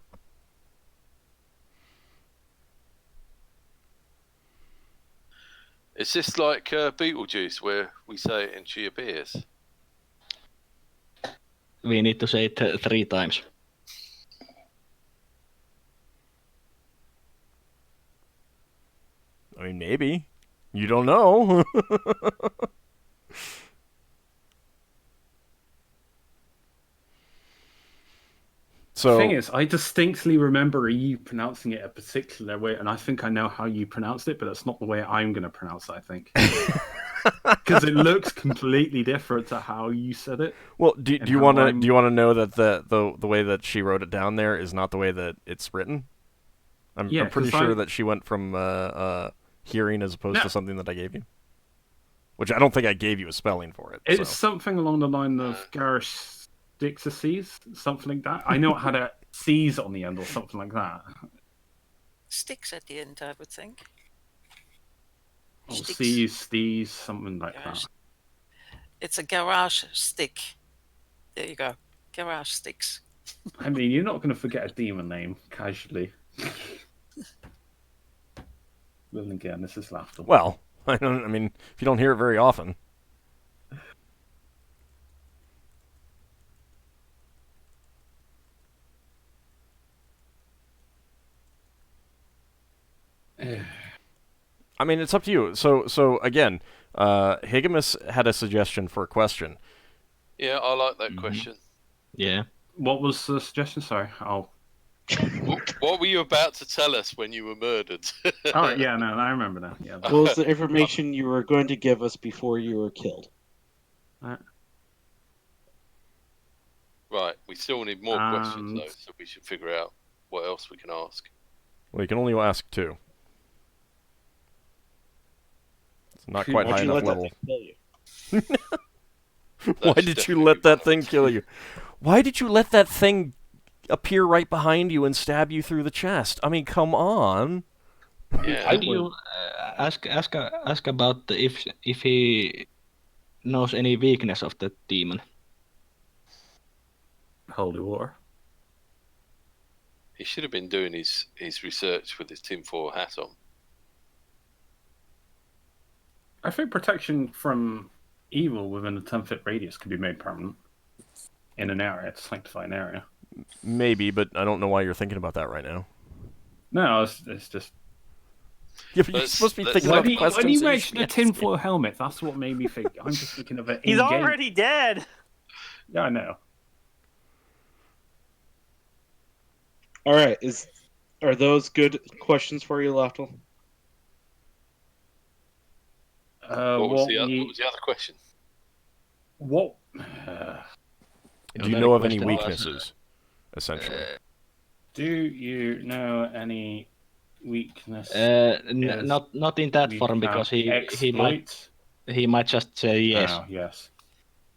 Is this like Beetlejuice, where we say it and she appears? we need to say it 3 times. I mean, maybe. You don't know. The So thing is, I distinctly remember you pronouncing it a particular way, and I think I know how you pronounced it, but that's not the way I'm going to pronounce it, I think. Because it looks completely different to how you said it. well, do and you how want to I'm- do you want to know that the way that she wrote it down there is not the way that it's written? I'm Yeah, pretty 'cause sure I- that she went from hearing as opposed No. to something that I gave you. Which I don't think I gave you a spelling for it. It's so. something along the line of Gareth Stixaces, something like that. I know it had a C's on the end or something like that. Sticks at the end, I would think. Or Sticks. C's, Stees, something like Garage. that. It's a garage stick. There you go. Garage sticks. I mean, you're not going to forget a demon name casually. Well, again, this is Lafdul. Well, I mean, if you don't hear it very often. I mean, it's up to you. So again, Higgimus had a suggestion for a question. Yeah, I like that question. Yeah. What was the suggestion? Sorry. What were you about to tell us when you were murdered? Oh, yeah, no, I remember now. Yeah. What was the information you were going to give us before you were killed? Right, we still need more questions, though, so we should figure out what else we can ask. Well, you can only ask 2. It's not quite high enough level. Why did you let that thing kill you? Why did you let that thing appear right behind you and stab you through the chest? I mean, come on. Yeah. How do you ask about if he knows any weakness of the demon? Holy War. He should have been doing his research with his tinfoil hat on. I think protection from evil within a 10-foot radius could be made permanent in an area. It's a sanctified area. Maybe, but I don't know why you're thinking about that right now. No, it's just... Yeah, but you're supposed to be thinking about the questions. When you mentioned the tinfoil helmet, that's what made me think. I'm just thinking of it. He's already dead. Yeah, I know. All right, are those good questions for you, Lafdul? What was the other question? What? Do you know of any weaknesses, essentially? Do you know any weakness? Not in that form, because he might just say yes. Oh, yes.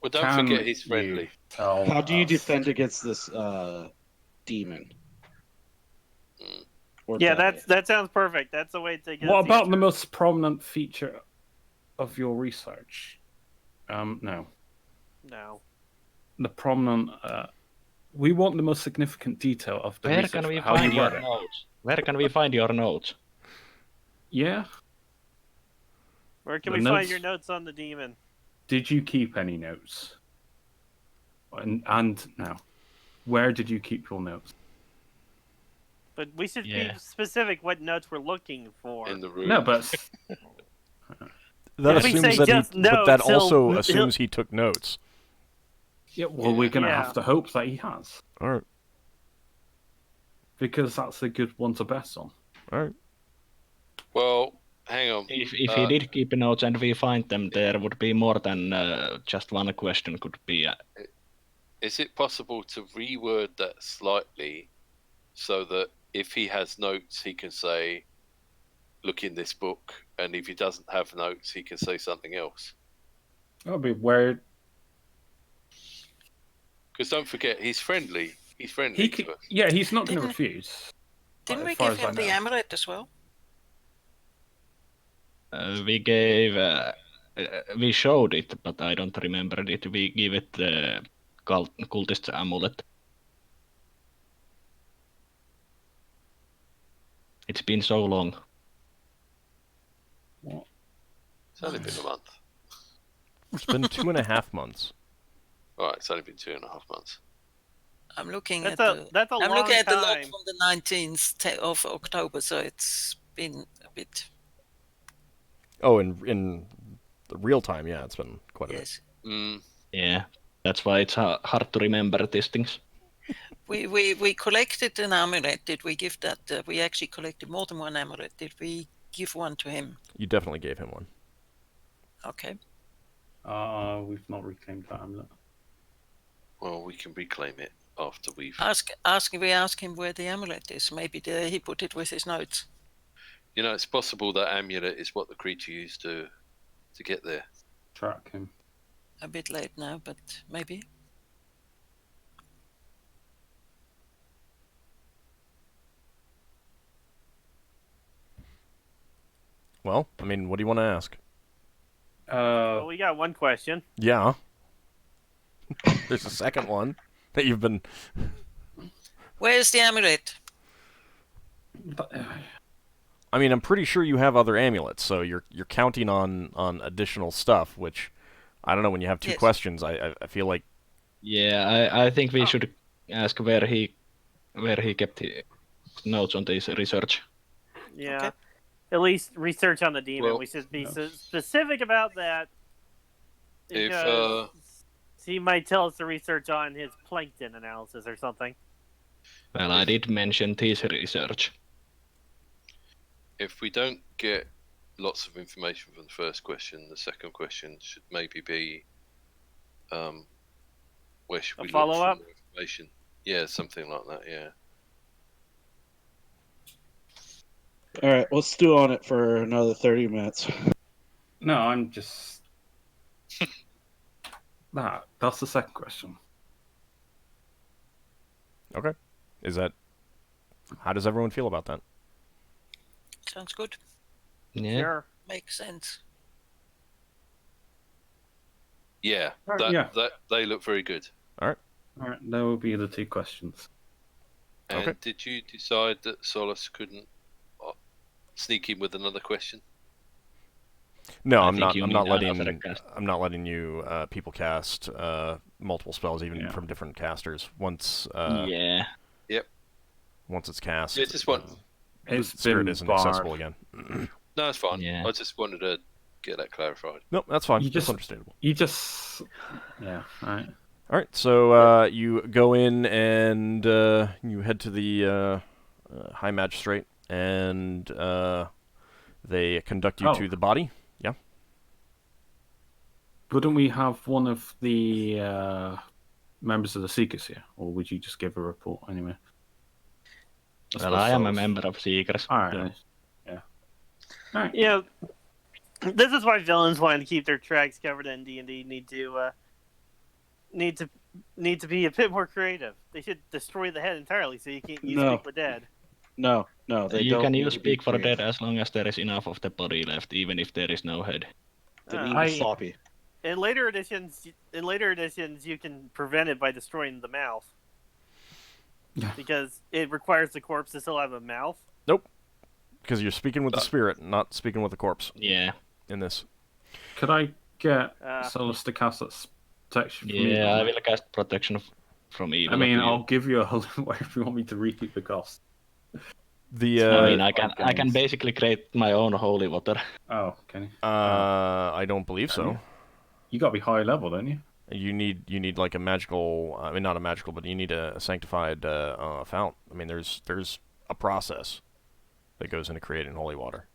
Well, don't forget he's friendly. How do you defend against this demon? Yeah, that sounds perfect. That's the way to get. What about the most prominent feature of your research? No. No. The prominent. We want the most significant detail of the Where research. can we How find you your word it. notes? Where can we find your notes? Yeah. Where can The we find notes- your notes on the demon? Did you keep any notes? And now, where did you keep your notes? But we should Yeah. be specific what notes we're looking for. In the room. No, but That If we assumes say that just but that notes, he'll- also he'll- assumes he took notes. yeah, well, we're gonna Yeah. have to hope that he has, All right, because that's a good one to bet on. all right. Well, hang on. If he did keep notes and we find them, there would be more than just one question could be. Is it possible to reword that slightly so that if he has notes, he can say, look in this book, and if he doesn't have notes, he can say something else? That would be weird. Because don't forget, he's friendly. He's friendly He to could, us. yeah, he's not going to Didn't- refuse. Didn't as we far give as I him the know. amulet as well? We gave, we showed it, but I don't remember. Did we give it the cultist amulet? It's been so long. It's only been a month. It's been 2.5 months. Right, it's only been 2.5 months. I'm looking That's at a that's a I'm long looking at the log time. from the 19th of October, so it's been a bit. Oh, in the real time, yeah, it's been quite a bit. Yes, Yeah, that's why it's hard to remember these things. we collected an amulet. Did we give that? We actually collected more than one amulet. Did we give one to him? You definitely gave him one. Okay. We've not reclaimed that amulet. Well, we can reclaim it after we've... We ask him where the amulet is. Maybe he put it with his notes. You know, it's possible that amulet is what the creature used to get there. Track him. A bit late now, but maybe. Well, I mean, what do you want to ask? Well, we got one question. Yeah. There's a second one that you've been... Where's the amulet? I mean, I'm pretty sure you have other amulets, so you're counting on additional stuff, which, I don't know, when you have two Yes. questions, I feel like... Yeah, I think we should ask where he kept his notes on this research. Yeah. Okay. At least research on the demon. Well, we should be specific about that. Because he might tell us to research on his plankton analysis or something. Well, I did mention his research. If we don't get lots of information from the first question, the second question should maybe be, where should A we look follow-up? for more information? Yeah, something like that. Yeah. All right, let's stew on it for another 30 minutes. No, I'm just. That's the second question. Okay. Is that... How does everyone feel about that? Sounds good. Yeah. Sure. Makes sense. Yeah, Yeah. that they look very good. All right, there will be the two questions. And Okay. did you decide that Solas couldn't sneak in with another question? No, I I'm think not. you I'm need not another letting. cast. I'm not letting you people cast multiple spells, even Yeah. from different casters. Once Yeah. once it's cast, Yeah, just one. It's spirit been isn't barred. accessible again. No, it's fine. Yeah. I just wanted to get that clarified. Nope, that's fine. You That's just- understandable. You just. Yeah, alright. All right, so you go in and you head to the High Magistrate, and they conduct you to the body. Yeah. Wouldn't we have one of the members of the Seekers here? Or would you just give a report anyway? Well, I am a member of Seekers. Alright. Yeah. Alright. Yeah. This is why villains wanting to keep their tracks covered in D&D need to be a bit more creative. They should destroy the head entirely so you can't use No. Speak with Dead. No, they You don't can need use to be Speak for creative. Dead as long as there is enough of the body left, even if there is no head. The Uh, meat is sloppy. In later editions, you can prevent it by destroying the mouth. Because it requires the corpse to still have a mouth. Because you're speaking with the spirit, not speaking with the corpse Yeah. in this. Could I get Uh, Solas to cast that protection for me? Yeah, then? I will cast protection from evil. I mean, to you. I'll give you a holy water if you want me to recoup the cost. The I mean, Five I can guns. basically create my own holy water. Oh, can you? I don't believe so. You gotta be high level, don't you? You need like a magical. I mean, not a magical, but you need a sanctified fount. I mean, there's a process that goes into creating holy water.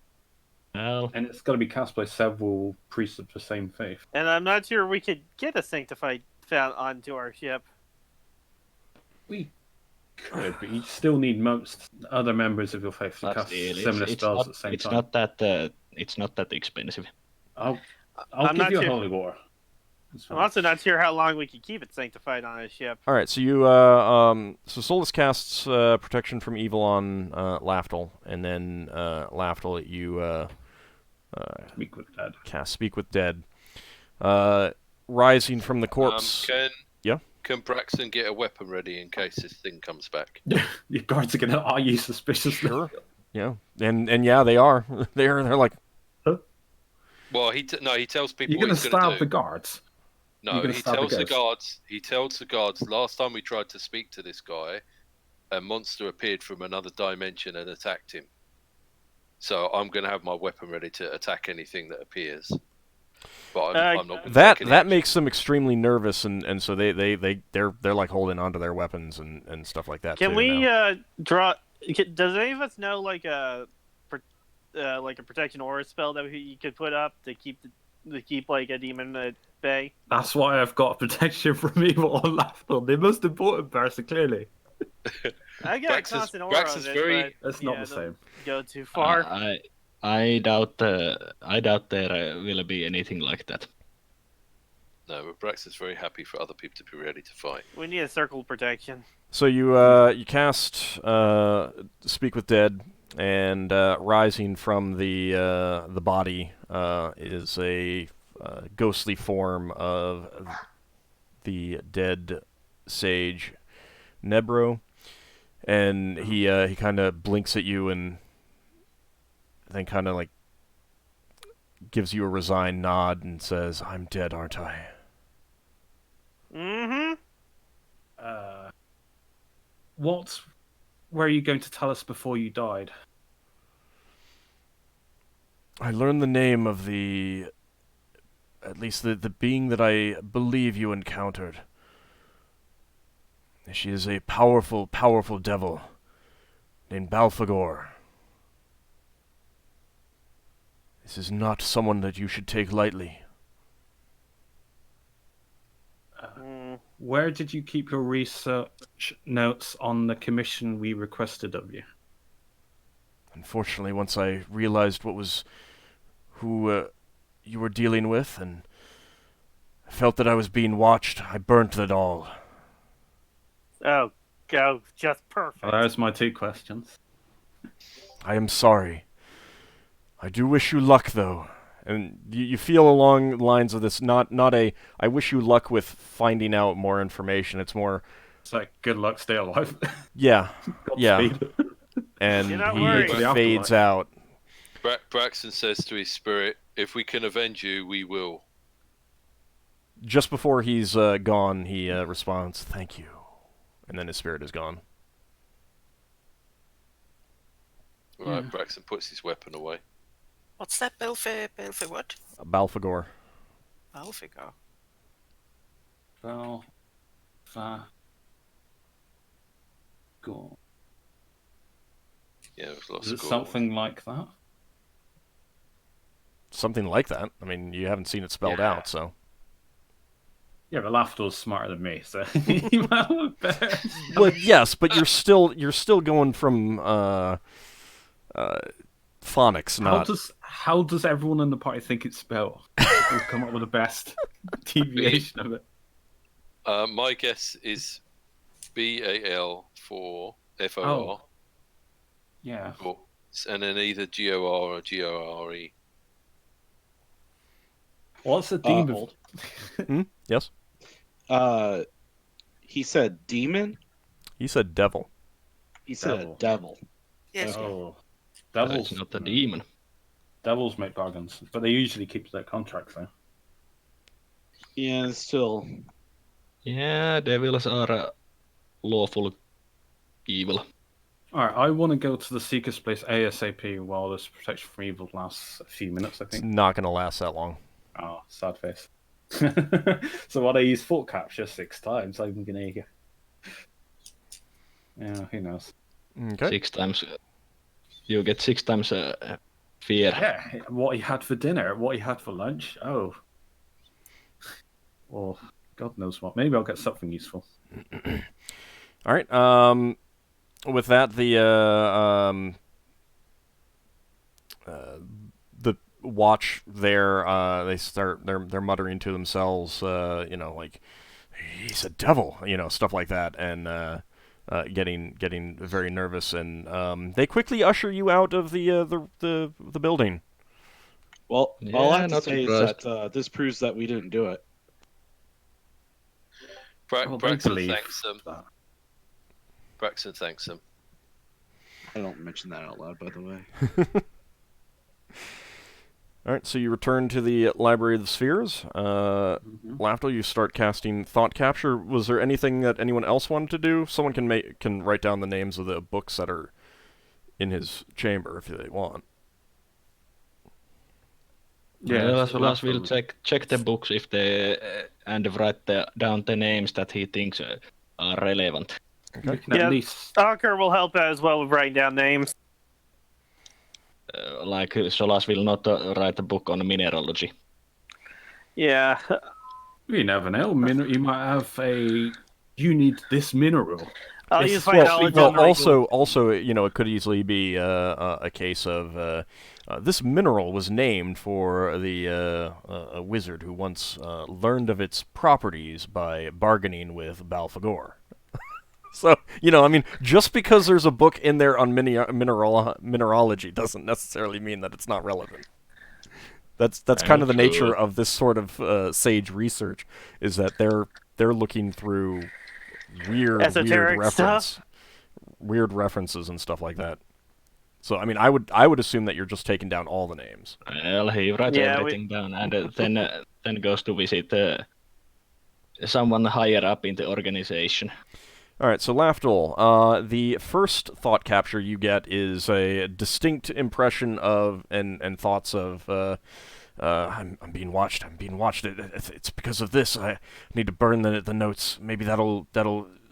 Well, And it's got to be cast by several priests of the same faith. and I'm not sure we could get a sanctified fount onto our ship. We could, but you still need most other members of your faith to but cast still, similar spells at the same time. It's not that expensive. I'll I'm give not you a sure. holy water. That's I'm fine. also not sure how long we could keep it sanctified on a ship. All right, so you so Solas casts protection from evil on Lafdul, and then Lafdul you Speak with Dad. cast Speak with Dead. Rising from the corpse. Can Braxon get a weapon ready in case this thing comes back? Your guards are gonna eye you suspiciously. Sure. Yeah, and yeah, they are. They're like, Well, he tells people You're what gonna he's going stab to the do. guards. No, You're gonna he stab the tells the ghost. guards. He tells the guards. Last time we tried to speak to this guy, a monster appeared from another dimension and attacked him. So I'm going to have my weapon ready to attack anything that appears. But I'm not. Gonna that take any that action. makes them extremely nervous, and so they're like holding onto their weapons and stuff like that. Can too we now. draw? Does any of us know like a protection aura spell that you could put up to keep like a demon at bay? That's why I've got protection from evil on Lafdul. The most important person, clearly. I got a Braxon's- constant aura Braxon's of it, very- but, That's not yeah, the same. don't Go too far. I doubt there will be anything like that. No, but Braxon's very happy for other people to be ready to fight. We need a circle protection. So you you cast Speak with Dead, and rising from the body is a ghostly form of the dead sage Nebro, and he kind of blinks at you and then kind of like gives you a resigned nod and says, "I'm dead, aren't I?" Mm-hmm. What were you going to tell us before you died? I learned the name of at least the being that I believe you encountered. She is a powerful, powerful devil named Balfagor. This is not someone that you should take lightly. Where did you keep your research notes on the commission we requested of you? Unfortunately, once I realized who you were dealing with, and I felt that I was being watched, I burnt it all. Oh, go. Just perfect. Well, there's my 2 questions. I am sorry. I do wish you luck, though. And you feel along the lines of this, not a, I wish you luck with finding out more information. It's more, It's like, good luck, stay alive. yeah, yeah. Godspeed. And You're not he worried. fades out. Braxon says to his spirit, "If we can avenge you, we will." Just before he's gone, he responds, "Thank you." And then his spirit is gone. Right, Braxon puts his weapon away. What's that? Belfer what? Balfagor. Balfagor. Well, go. Yeah, we've lost Is it score. something like that? Something like that. I mean, you haven't seen it spelled Yeah. out, so. Yeah, but Lafdul's smarter than me, so he might have a better. Well, yes, but you're still going from phonics, not. How does everyone in the party think it's spelled? We'll come up with the best deviation of it. My guess is BAL for FOR, Yeah. and then either GOR or GORE. What's the demon? Yes. He said demon. He said devil. He said Devil. a devil. Yes. Oh, That's devils. not a demon. Devils make bargains, but they usually keep their contracts though. Yeah, still. Yeah, devils are lawful evil. All right, I want to go to the Seeker's place ASAP while this protection from evil lasts a few minutes. I It's think. not going to last that long. Oh, sad face. So what I use fort capture 6 times, I'm gonna. Yeah, who knows? Okay. 6 times. You get 6 times fear. Yeah, what he had for dinner, what he had for lunch. Oh, well, God knows what. Maybe I'll get something useful. All right. With that, the watch there, they're muttering to themselves, like, he's a devil, stuff like that, and getting very nervous, and they quickly usher you out of the building. Well, Yeah, all I have to not say surprised. is that this proves that we didn't do it. Well, they Braxon believe thanks them. that. Braxon thanks them. I don't mention that out loud, by the way. All right, so you return to the Library of the Spheres. Lafdul, you start casting Thought Capture. Was there anything that anyone else wanted to do? Someone can write down the names of the books that are in his chamber if they want. Yeah, Well, as well as Lafdul. we'll check the books if they and write down the names that he thinks are relevant. We can Yeah. at least. Ockar will help out as well with writing down names. Like Solas will not write a book on mineralogy. Yeah. You never know. You might have a. You need this mineral. I'll It's use my well, knowledge Well, on the also, it could easily be a case of this mineral was named for a wizard who once learned of its properties by bargaining with Balfagor. So, I mean, just because there's a book in there on mineralogy doesn't necessarily mean that it's not relevant. That's kind of the nature of this sort of sage research, is that they're looking through weird references and stuff like that. So, I mean, I would assume that you're just taking down all the names. Well, he writes everything down, and then goes to visit someone higher up in the organization. All right, so Lafdul, the first thought capture you get is a distinct impression of and thoughts of I'm being watched. I'm being watched. It's because of this. I need to burn the notes. Maybe that'll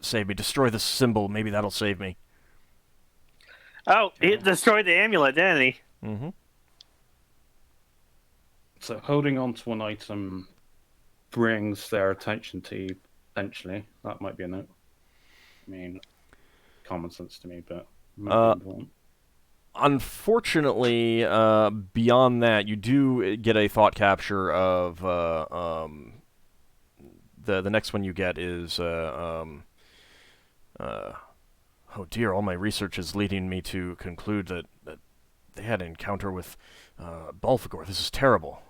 save me. Destroy the symbol. Maybe that'll save me. Oh, he destroyed the amulet, didn't he? Mm-hmm. So holding on to an item brings their attention to you, potentially. That might be a note. I mean, common sense to me, but might be important. Unfortunately, beyond that, you do get a thought capture of the next one you get is oh dear, all my research is leading me to conclude that they had an encounter with Balfagor. This is terrible.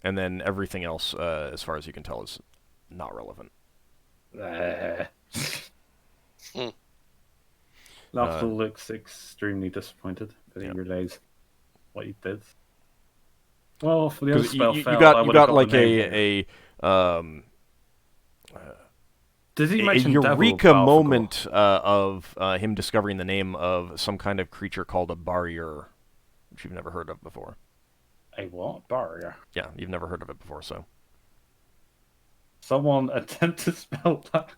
And then everything else, as far as you can tell, is not relevant. Lafdul looks extremely disappointed that he relays what he did. Well, for the other spell you failed, got like a Did he mention eureka moment of him discovering the name of some kind of creature called a barrier, which you've never heard of before. A what? Barrier? Yeah, you've never heard of it before, so. Someone attempt to spell that.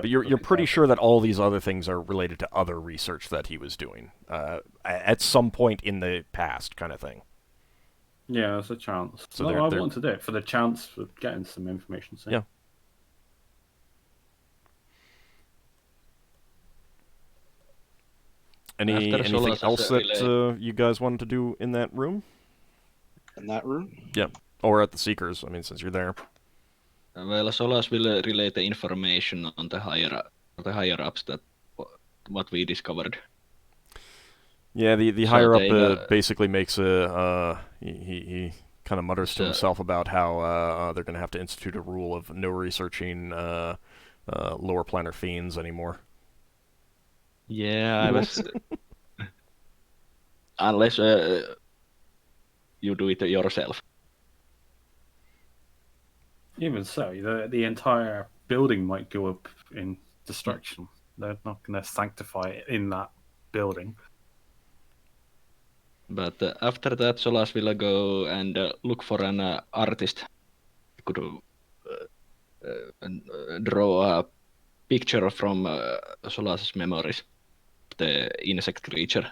But you're pretty sure that all these other things are related to other research that he was doing at some point in the past, kind of thing. Yeah, there's a chance. So I want to do it for the chance of getting some information. So. Yeah. Anything else that you guys wanted to do in that room? In that room? Yeah, or at the Seekers. I mean, since you're there. Well, Solas will relay the information on the higher ups that what we discovered. Yeah, the higher up basically makes he kind of mutters to himself about how they're going to have to institute a rule of no researching lower planar fiends anymore. Yeah, I was. Unless you do it yourself. Even so, the entire building might go up in destruction. They're not going to sanctify it in that building. But after that, Solas will go and look for an artist who could draw a picture from Solas's memories, the insect creature.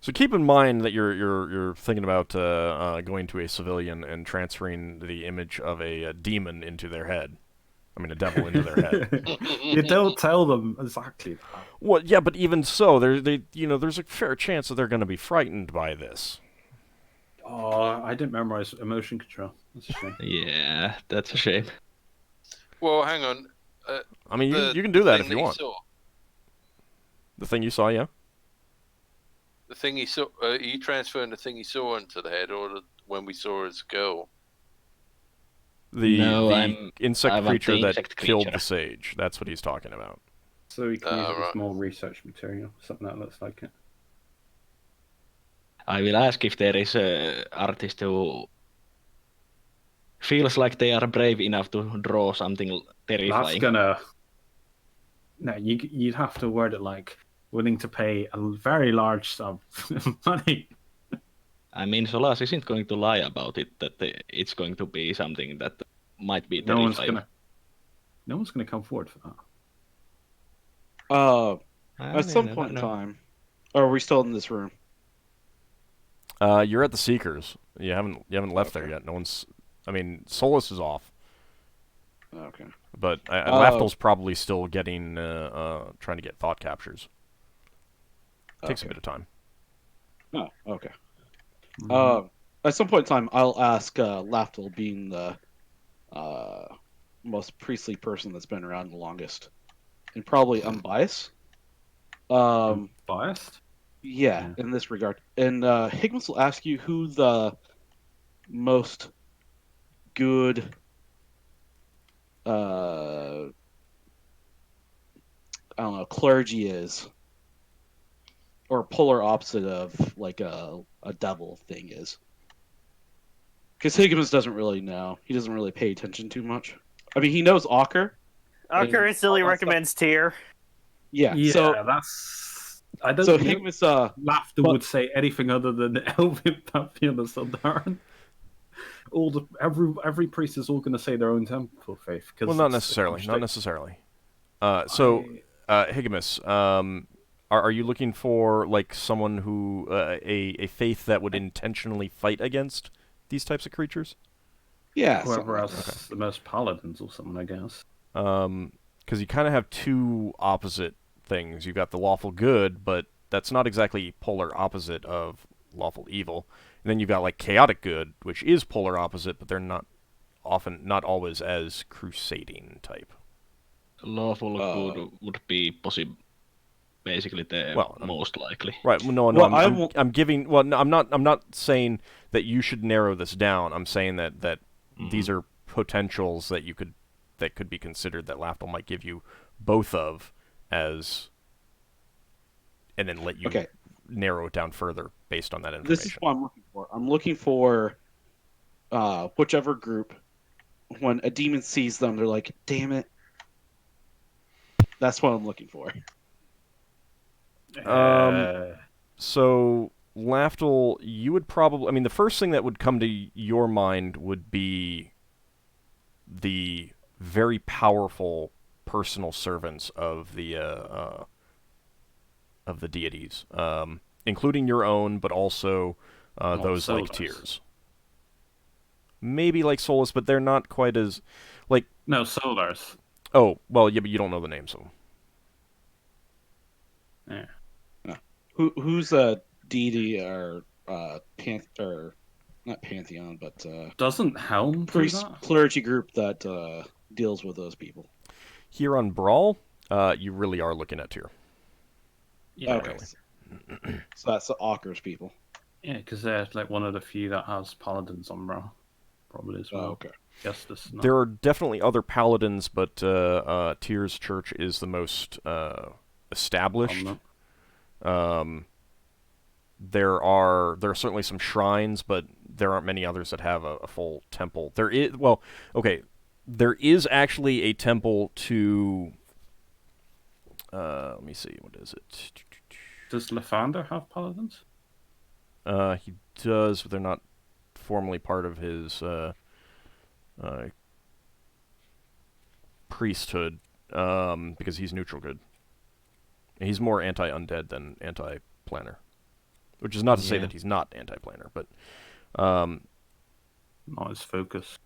So keep in mind that you're thinking about going to a civilian and transferring the image of a demon into their head. I mean, a devil into their head. You don't tell them exactly that. Well, yeah, but even so, there's a fair chance that they're going to be frightened by this. Oh, I didn't memorize emotion control. That's a shame. Yeah, that's a shame. Well, hang on. I mean, you can do that if you want. The thing you saw, yeah? The thing he saw, are you transferring the thing he saw into the head, or when we saw his girl? The insect creature that killed the sage. That's what he's talking about. So we can use it as more research material, something that looks like it. I will ask if there is an artist who feels like they are brave enough to draw something terrifying. That's gonna... No, you'd have to word it like willing to pay a very large sum of money. I mean, Solas isn't going to lie about it, that it's going to be something that might be terrifying. No one's gonna come forward for that. At some point in time, are we still in this room? You're at the Seekers. You haven't left there yet. No one's. I mean, Solas is off. Okay. But Lafdul's probably still getting trying to get thought captures. Takes a bit of time. Oh, okay. at some point in time, I'll ask Lafdul, being the most priestly person that's been around the longest, and probably unbiased. Biased? Yeah, in this regard. And Higgimus will ask you who the most good I don't know, clergy is, or polar opposite of like a devil thing is. Because Higgimus doesn't really know. He doesn't really pay attention too much. I mean, he knows Ockar. Ockar instantly all that stuff. recommends tier. Yeah. Yeah, So that's. I don't so know. Higgimus Laughter but- would say anything other than Elven Pantheon of Saldaran. Every priest is all going to say their own temple faith. Well, not necessarily. Not necessarily. Higgimus, are you looking for like someone who a faith that would intentionally fight against these types of creatures? yeah, Whoever something like has the most paladins or something, I guess. Because you kind of have two opposite things. You've got the lawful good, but that's not exactly polar opposite of lawful evil. And then you've got like chaotic good, which is polar opposite, but they're not always as crusading type. Lawful good would be basically the most likely. Right. Well, no. I'm giving. Well, no, I'm not saying that you should narrow this down. I'm saying that these are potentials that could be considered that Lafdul might give you both of as, and then let you narrow it down further based on that information. This is what I'm looking for. I'm looking for whichever group, when a demon sees them, they're like, damn it. That's what I'm looking for. So, Lafdul, you would probably... I mean, the first thing that would come to your mind would be the very powerful personal servants of the deities, including your own, but also those like Tears. Maybe like Solas, but they're not quite as... like. No, Solas. Oh, well, yeah, but you don't know the names of them. Yeah. Who's a deity or not pantheon, but doesn't Helm priest clergy group that deals with those people? Here on Brawl, you really are looking at tier. Yeah. Okay. So that's the Ockar's people. Yeah, because they're like one of the few that has paladins on Brawl. Probably as well. Oh, okay. Justice. No. There are definitely other paladins, but Tyr's Church is the most established. There are certainly some shrines, but there aren't many others that have a full temple. There is actually a temple to. Let me see. What is it? Does Lathander have paladins? He does, but they're not formally part of his priesthood, because he's neutral good. He's more anti-undead than anti-planner, which is not to say that he's not anti-planner, but not his focus.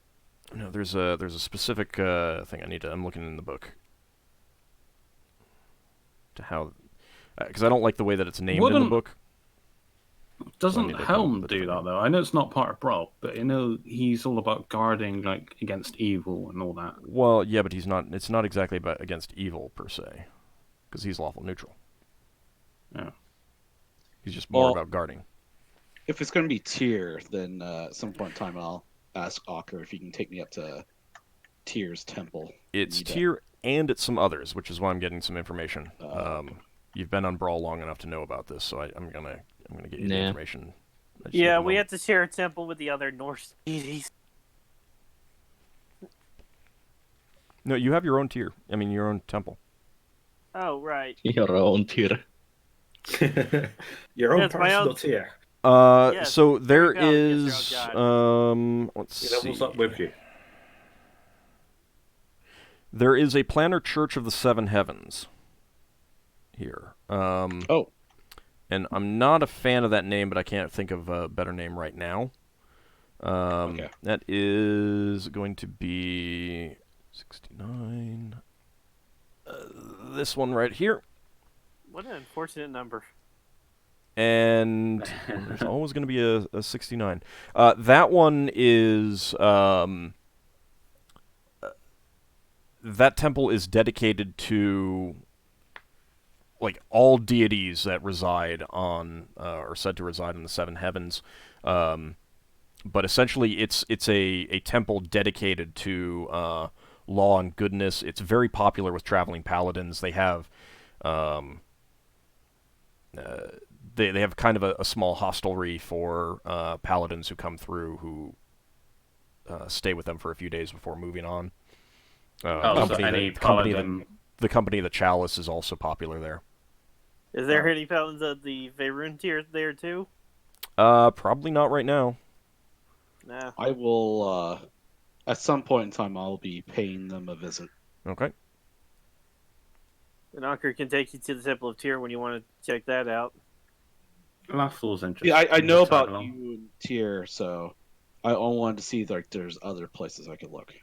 No, there's a specific thing I'm looking in the book to how, because I don't like the way that it's named in the book. Doesn't Helm do that though? I know it's not part of Brawl, but I know he's all about guarding like against evil and all that. Well, yeah, but he's not. It's not exactly about against evil per se, because he's lawful neutral. Yeah, he's just more about guarding. If it's going to be tier, then at some point in time I'll ask Ockar if he can take me up to Tyr's temple. It's tier and it's some others, which is why I'm getting some information. You've been on Brawl long enough to know about this, so I'm gonna get you the information. Yeah, we have to share a temple with the other Norse deities. No, you have your own tier. I mean, your own temple. Oh, right. Your own tier. Your own personal tier. Yes, so there there is. Let's see. What's up with you? There is a planner Church of the Seven Heavens. Here. And I'm not a fan of that name, but I can't think of a better name right now. That is going to be 69. This one right here. What an unfortunate number. And there's always going to be a 69. That one is that temple is dedicated to like all deities that reside on or said to reside in the seven heavens. But essentially, it's a temple dedicated to law and goodness. It's very popular with traveling paladins. They have they have kind of a small hostelry for paladins who come through who stay with them for a few days before moving on. The company, the Chalice, is also popular there. Is there any paladins of the Veyruun tier there too? Probably not right now. No. I will, at some point in time, I'll be paying them a visit. Okay. And Ockar can take you to the Temple of Tyr when you want to check that out. Lafdul's interesting. Yeah, I know about you and Tyr, so I wanted to see like there's other places I could look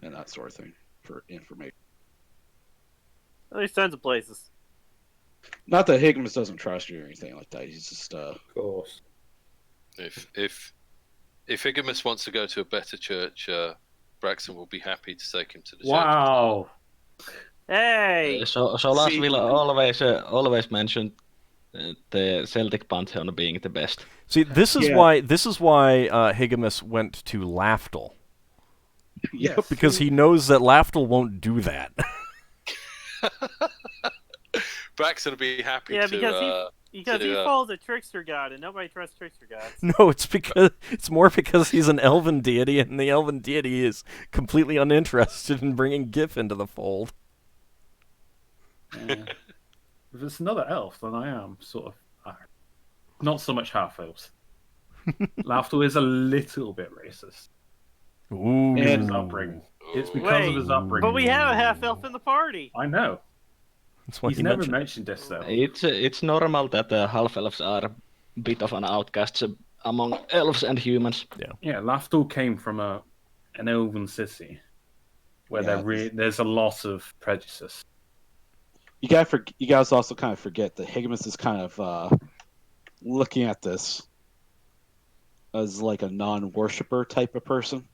and that sort of thing for information. Well, there's tons of places. Not that Higgimus doesn't trust you or anything like that. He's just Of course. If Higgimus wants to go to a better church, Braxon will be happy to take him to the church. Wow. Hey! Solas will always mention the Celtic pantheon being the best. See, this is why Higgimus went to Lafdul. Yes. Because he knows that Lafdul won't do that. Braxon will be happy Yeah, to... because he follows a trickster god, and nobody trusts trickster gods. No, it's more because he's an elven deity, and the elven deity is completely uninterested in bringing Giff into the fold. If it's another elf, then I am sort of not so much half-elves. Lafdul is a little bit racist. Ooh. It's his upbringing. It's because of his upbringing. But we have a half-elf in the party. I know. That's why He's never mentioned this, though. It's normal that half-elves are a bit of an outcast among elves and humans. Yeah, Lafdul came from an elven city where there's a lot of prejudice. You guys also kind of forget that Higgimus is kind of looking at this as like a non-worshipper type of person.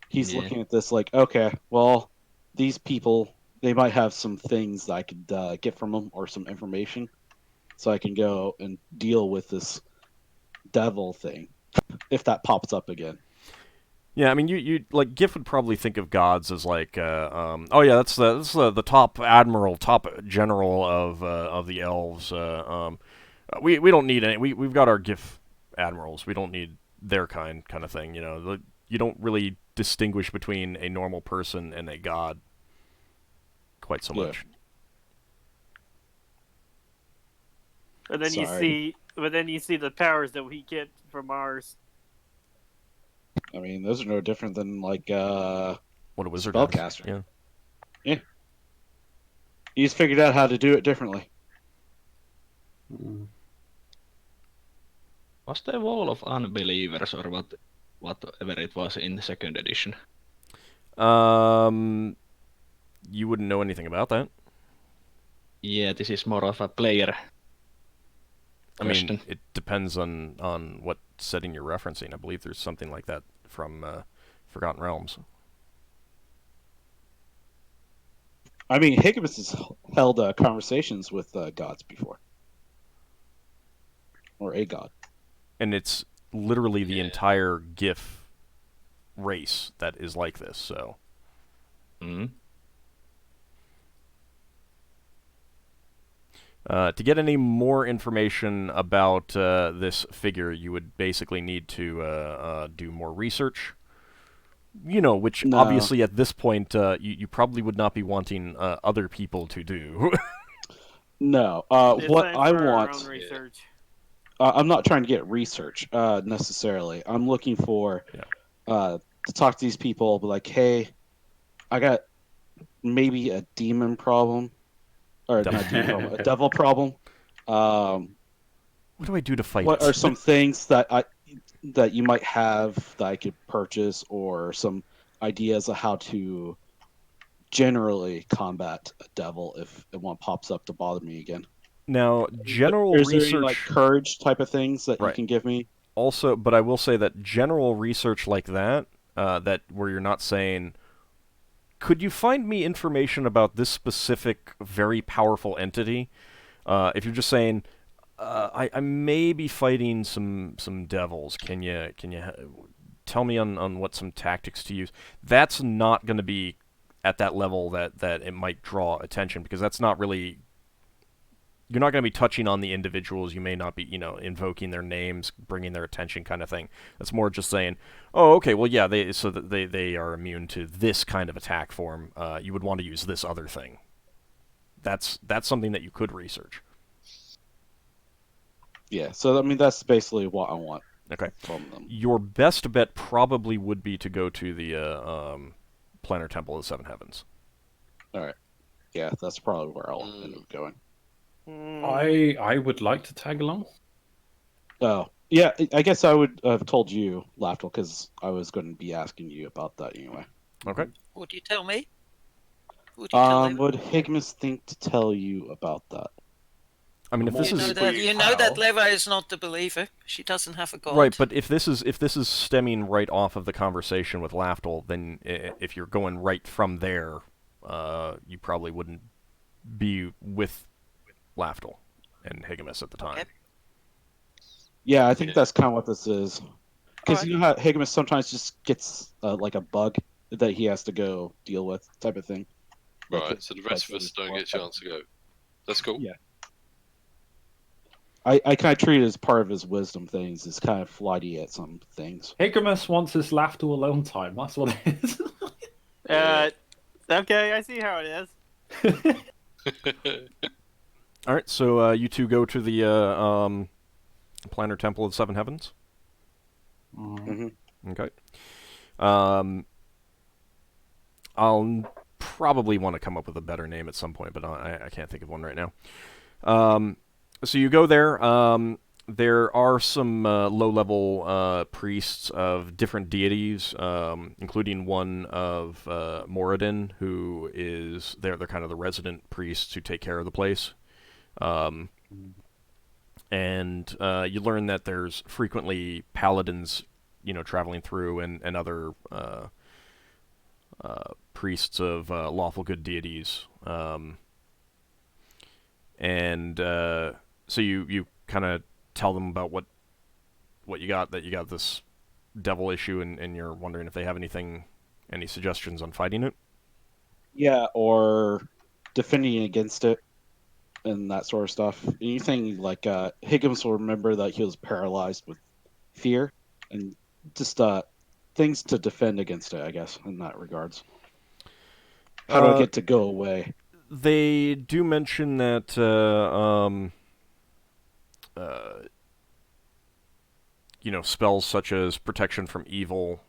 He's looking at this like, okay, well, these people, they might have some things that I could get from them or some information, so I can go and deal with this devil thing if that pops up again. Yeah, I mean, you like Giff would probably think of gods as like, oh yeah, that's the top admiral, top general of the elves. We don't need any. We've got our Giff admirals. We don't need their kind of thing. You know, you don't really distinguish between a normal person and a god quite so much. And then you see the powers that we get from ours. I mean, those are no different than like what a wizard spellcaster. has. Yeah. He's figured out how to do it differently. Was the Wall of Unbelievers or whatever it was in the second edition? You wouldn't know anything about that. Yeah, this is more of a player question. I mean, it depends on what setting you're referencing. I believe there's something like that from Forgotten Realms. I mean, Higgimus has held conversations with gods before. Or a god. And it's literally the entire Giff race that is like this, so... Mm-hmm. To get any more information about this figure, you would basically need to do more research. You know, which obviously at this point you probably would not be wanting other people to do. No. What I want... I'm not trying to get research necessarily. I'm looking for to talk to these people, be like, hey, I got maybe a demon problem. Or not demon problem, a devil problem. What do I do to fight What it? are some things that you might have that I could purchase, or some ideas of how to generally combat a devil if one pops up to bother me again? Now, general Is there any research. like courage type of things that you Right. can give me? Also, but I will say that general research like that, that where you're not saying, could you find me information about this specific very powerful entity? If you're just saying, I may be fighting some devils. Can you tell me on what some tactics to use? That's not going to be at that level that it might draw attention, because that's not really. You're not going to be touching on the individuals. You may not be, invoking their names, bringing their attention, kind of thing. That's more just saying, oh, okay, well, yeah, they are immune to this kind of attack form. You would want to use this other thing. That's something that you could research. Yeah. So I mean, that's basically what I want. Okay. From them. Your best bet probably would be to go to the Planner Temple of the Seven Heavens. All right. Yeah, that's probably where I'll end up going. I would like to tag along. Oh, yeah. I guess I would have told you, Lafdul, because I was going to be asking you about that anyway. Okay. Would you tell me? Would you tell him? Would Higgimus think to tell you about that? I mean, if this You know is that How? Leva is not the believer. She doesn't have a god. right, but if this is stemming right off of the conversation with Lafdul, then if you're going right from there, you probably wouldn't be with Lafdul and Higgimus at the time. Okay. Yeah, I think that's kind of what this is. Because Alright. you know how Higgimus sometimes just gets like a bug that he has to go deal with, type of thing. Right, so the rest of us don't get a chance to go. That's cool. Yeah. I kind of treat it as part of his wisdom things. It's kind of flighty at some things. Higgimus wants his Lafdul alone time. That's what it is. Okay, I see how it is. All right, so you two go to the Planner Temple of the Seven Heavens. Mm-hmm. Okay. I'll probably want to come up with a better name at some point, but I can't think of one right now. So you go there. There are some low-level priests of different deities, including one of Moradin, who is they're kind of the resident priests who take care of the place. And you learn that there's frequently paladins, traveling through, and other priests of lawful good deities. So you kind of tell them about what you got, that you got this devil issue, and you're wondering if they have any suggestions on fighting it. Yeah, or defending against it, and that sort of stuff. Anything like Higgimus will remember that he was paralyzed with fear, and just things to defend against it, I guess, in that regards. How do I get to go away? They do mention that spells such as protection from evil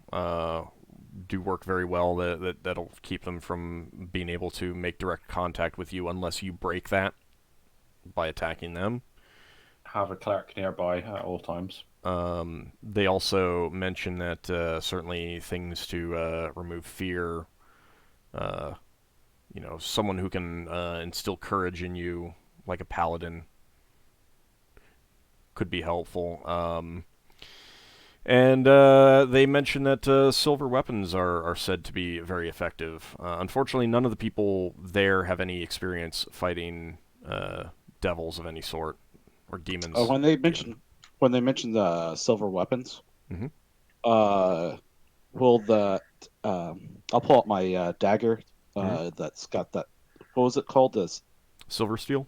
do work very well. That'll keep them from being able to make direct contact with you unless you break that by attacking them. Have a cleric nearby at all times. They also mention that certainly things to remove fear. Someone who can instill courage in you, like a paladin, could be helpful. And they mention that silver weapons are said to be very effective. Unfortunately, none of the people there have any experience fighting devils of any sort, or demons. When they mentioned the silver weapons, Mhm. Will that I'll pull out my dagger. That's got that. What was it called? This Silver steel?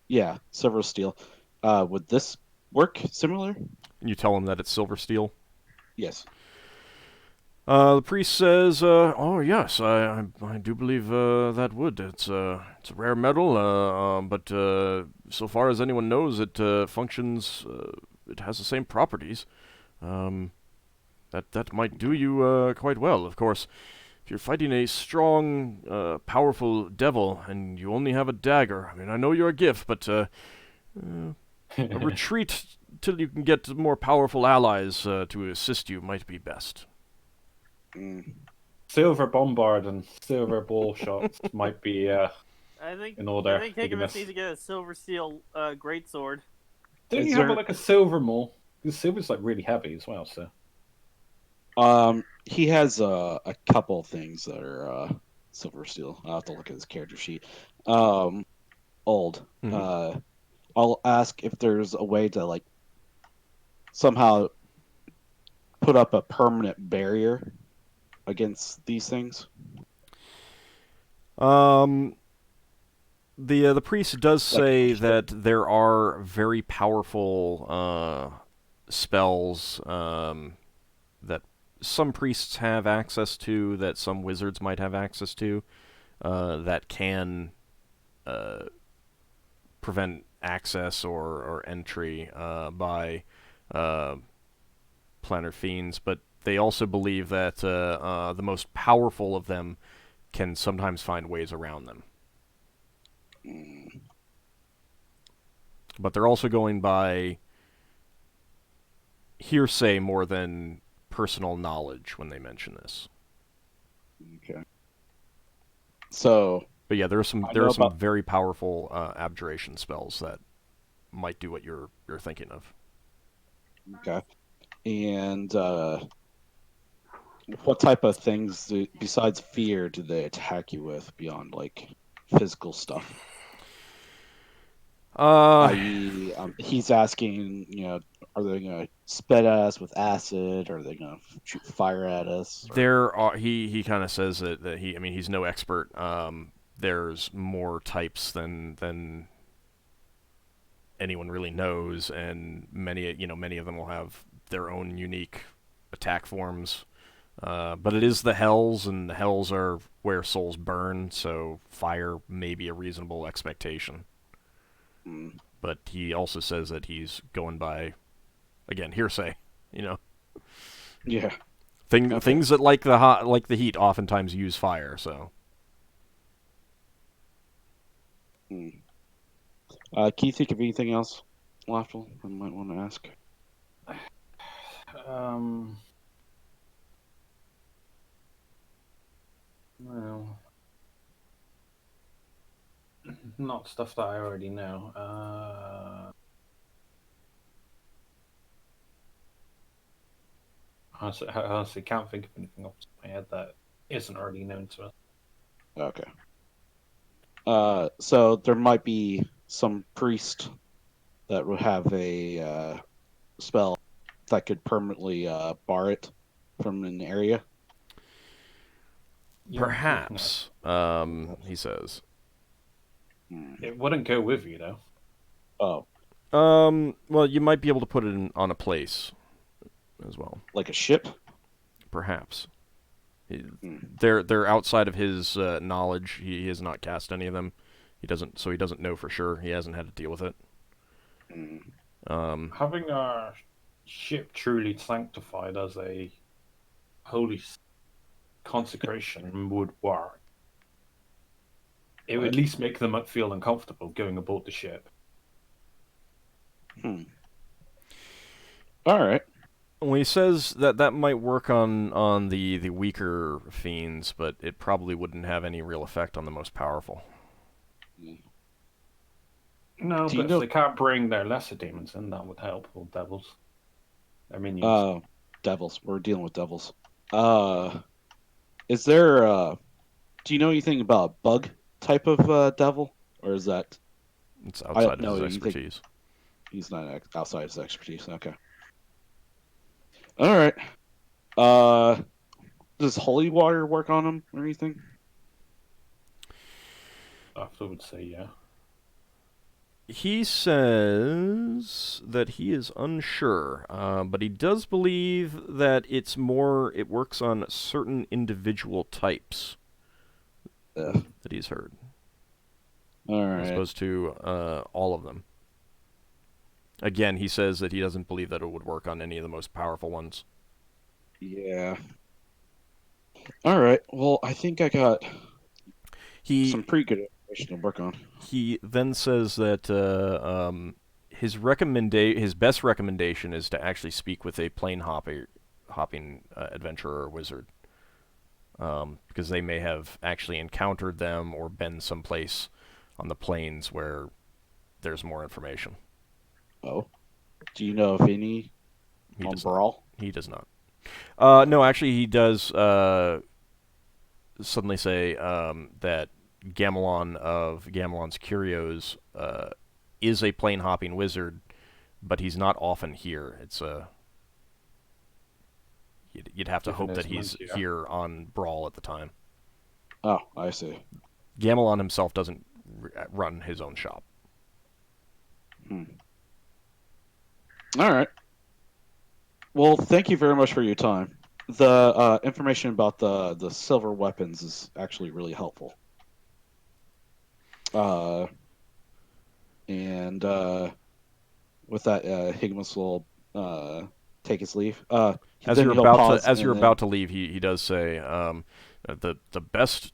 Yeah, silver steel. Would this work similar? And you tell them that it's silver steel. Yes. The priest says, "Oh yes, I do believe that would. It's a rare metal, but so far as anyone knows, it functions. It has the same properties. That might do you quite well. Of course, if you're fighting a strong, powerful devil and you only have a dagger, I mean, I know you're a Giff, but a retreat till you can get more powerful allies to assist you might be best." Mm. Silver bombard and silver ball shots might be I think In order, I think Higgimus Higgimus. needs to get a silver steel greatsword. Don't Is you have there- like a silver maul? Because silver's like really heavy as well. So He has a couple things that are silver steel. I'll have to look at his character sheet. Old. I'll ask if there's a way to like somehow put up a permanent barrier against these things. The priest does say that there are very powerful spells that some priests have access to, that some wizards might have access to, that can prevent access or entry by planar fiends, but they also believe that the most powerful of them can sometimes find ways around them. But they're also going by hearsay more than personal knowledge when they mention this. Okay. So, but yeah, there are some very powerful abjuration spells that might do what you're thinking of. Okay. And what type of things besides fear do they attack you with beyond like physical stuff? I.e., he's asking, are they gonna spit at us with acid? Or are they gonna shoot fire at us? He kind of says that he's no expert. There's more types than anyone really knows, and many of them will have their own unique attack forms. But it is the hells, and the hells are where souls burn, so fire may be a reasonable expectation. But he also says that he's going by, again, hearsay. Yeah. Things that like the heat oftentimes use fire. So. Can you think of anything else, Lafdul, I might want to ask? Well, not stuff that I already know. Honestly, can't think of anything off the top of my head that isn't already known to us. Okay. So there might be some priest that would have a spell that could permanently bar it from an area. Perhaps, he says. It wouldn't go with you, though. Oh. Well, you might be able to put it on a place as well. Like a ship? Perhaps. They're outside of his knowledge. He has not cast any of them. He doesn't know for sure. He hasn't had to deal with it. Having our ship truly sanctified as a holy consecration would work. It would at least make them feel uncomfortable going aboard the ship. All right. Well, he says that might work on the weaker fiends, but it probably wouldn't have any real effect on the most powerful. No, but if they can't bring their lesser demons in, that would help. Or devils. I mean, devils. We're dealing with devils. Is there? Do you know anything about a bug type of devil, or is that? It's outside of his expertise. He's not outside his expertise. Okay. All right. Does holy water work on him or anything? I would say yeah. He says that he is unsure, but he does believe that it works on certain individual types that he's heard. All right. As opposed to all of them. Again, he says that he doesn't believe that it would work on any of the most powerful ones. Yeah. All right. Well, I think I got some pretty good information to work on. He then says that his best recommendation is to actually speak with a plane hopping adventurer or wizard, because they may have actually encountered them or been someplace on the plains where there's more information. Oh, do you know of any He on does not. Brawl? He does not. No, actually, he does suddenly say that Gamelon of Gamelon's Curios is a plane hopping wizard, but he's not often here. It's you'd have to Different hope that he's instruments, yeah. here on Brawl at the time. Oh, I see. Gamelon himself doesn't run his own shop. All right. Well, thank you very much for your time. The information about the silver weapons is actually really helpful. And with that, Higgimus will take his leave. As then you're he'll about pause to as and you're then- about to leave, he does say the best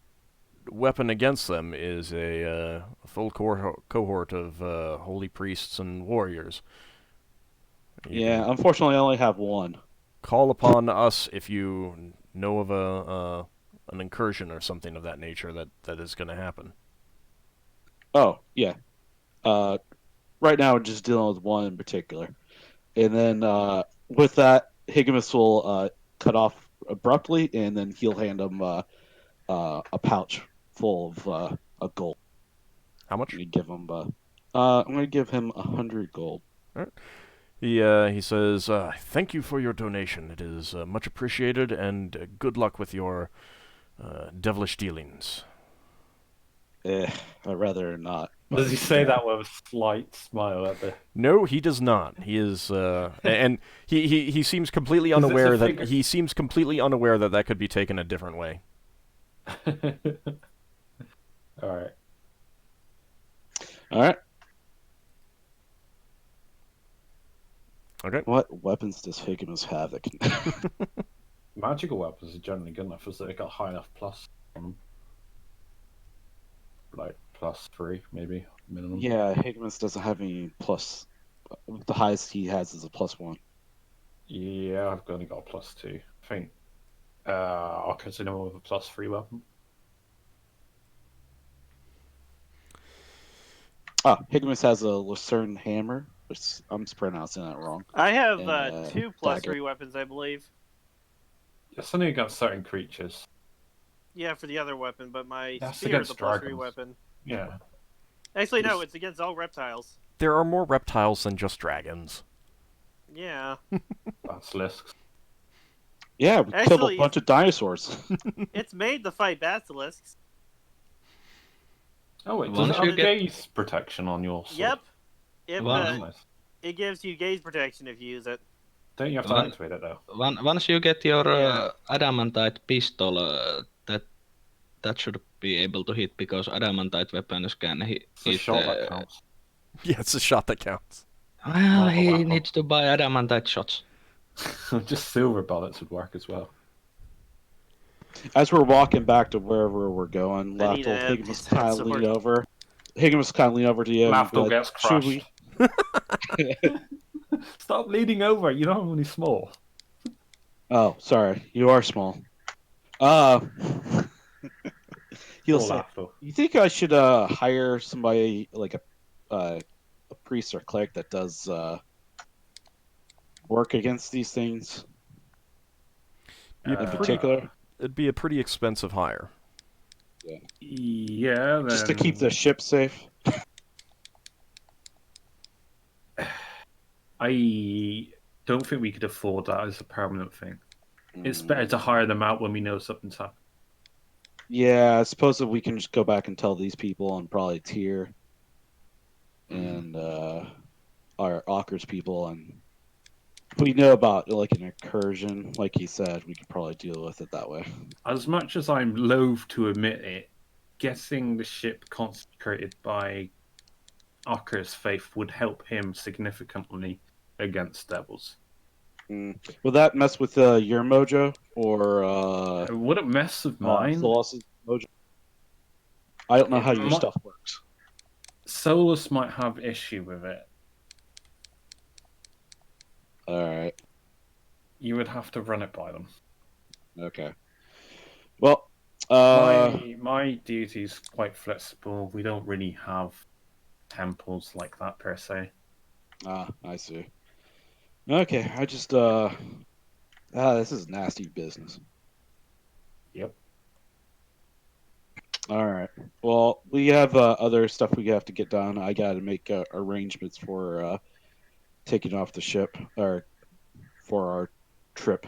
weapon against them is a full cohort of holy priests and warriors. You Yeah, can unfortunately, I only have one. call upon us if you know of an incursion or something of that nature that is going to happen. Oh, yeah. Right now, we're just dealing with one in particular. And then with that, Higgimus will cut off abruptly, and then he'll hand him a pouch full of a gold. How much? You give him. I'm going to give him 100 gold. He says, "Thank you for your donation. It is much appreciated, and good luck with your devilish dealings." I'd rather not. Does he say that with a slight smile at the? No, he does not. He is, and he seems completely Is this a unaware that figure? he seems completely unaware that that could be taken a different way. All right. All right. Okay. What weapons does Higgimus have that can? Magical weapons are generally good enough as they got high enough plus on them. Like +3, maybe minimum. Yeah, Higgimus doesn't have any plus. The highest he has is a +1. Yeah, I've only got a +2. I think I'll consider him with a +3 weapon. Ah, Higgimus has a Lucerne hammer, which I'm pronouncing that wrong. I have And, 2 dagger. +3 weapons, I believe. It's only against certain creatures. Yeah, for the other weapon, but my That's spear is a against +3 dragons. weapon. Yeah. Actually, no, Yes. it's against all reptiles. There are more reptiles than just dragons. Yeah. Basilisks. Yeah, we killed a Actually, bunch of dinosaurs. It's made to fight basilisks. Oh wait, does Once it have you get- gaze protection on your sword? Yep. If, Wow. Nice. it gives you gaze protection if you use it. Don't you have to One- activate it though? Once you get your Yeah. adamantite pistol, that should be able to hit because adamantite weapons can hit. It's a shot that counts. Yeah, it's a shot that counts. Well, Not a he weapon. needs to buy adamantite shots. Just silver bullets would work as well. As we're walking back to wherever we're going, I need Lafdul, a Higgimus kind of sword. lean over. Higgimus kind of lean over to you. and be Lafdul like, gets "Should we-" crushed. Stop leaning over. You know I'm only small. Oh, sorry. You are small. He'll Poor say, Lafdul. "You think I should hire somebody like a priest or cleric that does work against these things in particular, It'd be a pretty expensive hire. Yeah, just to keep the ship safe?" I don't think we could afford that as a permanent thing. It's better to hire them out when we know something's happening. Yeah, I suppose that we can just go back and tell these people and probably Tyr and our Ockar's people, and if we know about like an incursion, like he said, we could probably deal with it that way. As much as I'm loath to admit it, getting the ship consecrated by Ockar's faith would help him significantly against devils. Will that mess with your mojo or It wouldn't mess with mine. Solas' mojo? I don't know It how your might- stuff works. Solas might have issue with it. All right. You would have to run it by them. Okay. Well, My deity is quite flexible. We don't really have temples like that per se. I see. Okay, I just this is nasty business. Yep. All right. Well, we have other stuff we have to get done. I got to make arrangements for taking off the ship or for our trip.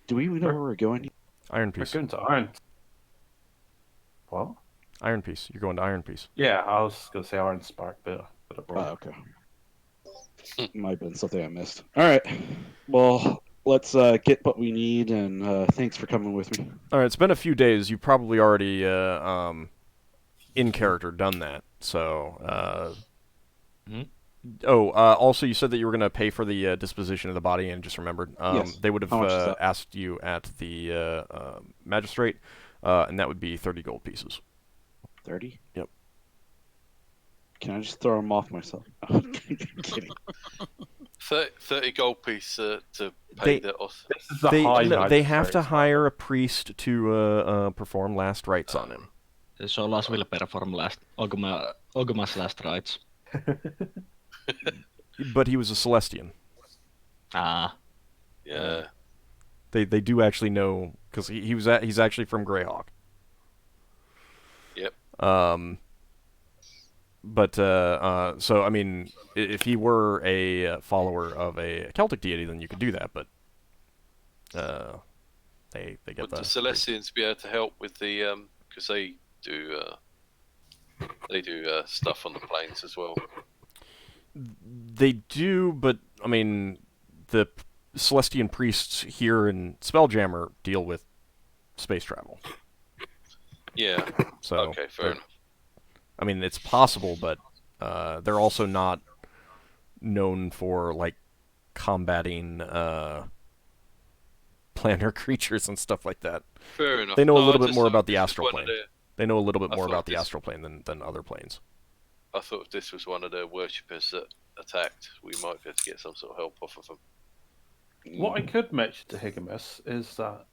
Do we know where we're going? Iron We're Piece. going to Iron. What? Iron Piece. You're going to Iron Piece. Yeah, I was going to say Iron Spark, but Okay. Might have been something I missed. All right. Well, let's get what we need, and thanks for coming with me. All right. It's been a few days. You probably already in character done that. So. Also, you said that you were going to pay for the disposition of the body, and just remembered. Yes. They would have How much is that? asked you at the magistrate, and that would be 30 gold pieces. 30? Yep. Can I just throw them off myself? I'm kidding. 30 gold piece to pay the off. this is a high They have to hire a priest to perform last rites on him. Solas will perform Ogma's last rites. But he was a Celestian. Ah. Yeah. They do actually know, because he's actually from Greyhawk. Yep. But so I mean, if he were a follower of a Celtic deity, then you could do that. But they get Would the the Celestians be able to help with the because they do stuff on the planes as well. They do, but I mean, the Celestian priests here in Spelljammer deal with space travel. Yeah. So Okay, fair enough. I mean, it's possible, but they're also not known for like combating planar creatures and stuff like that. Fair enough. They know a No, little I bit just more thought about the this was astral one plane. of their- They know a little bit I more thought about the this- astral plane than other planes. I thought if this was one of their worshippers that attacked, we might be able to get some sort of help off of them. What I could mention to Higgimus is that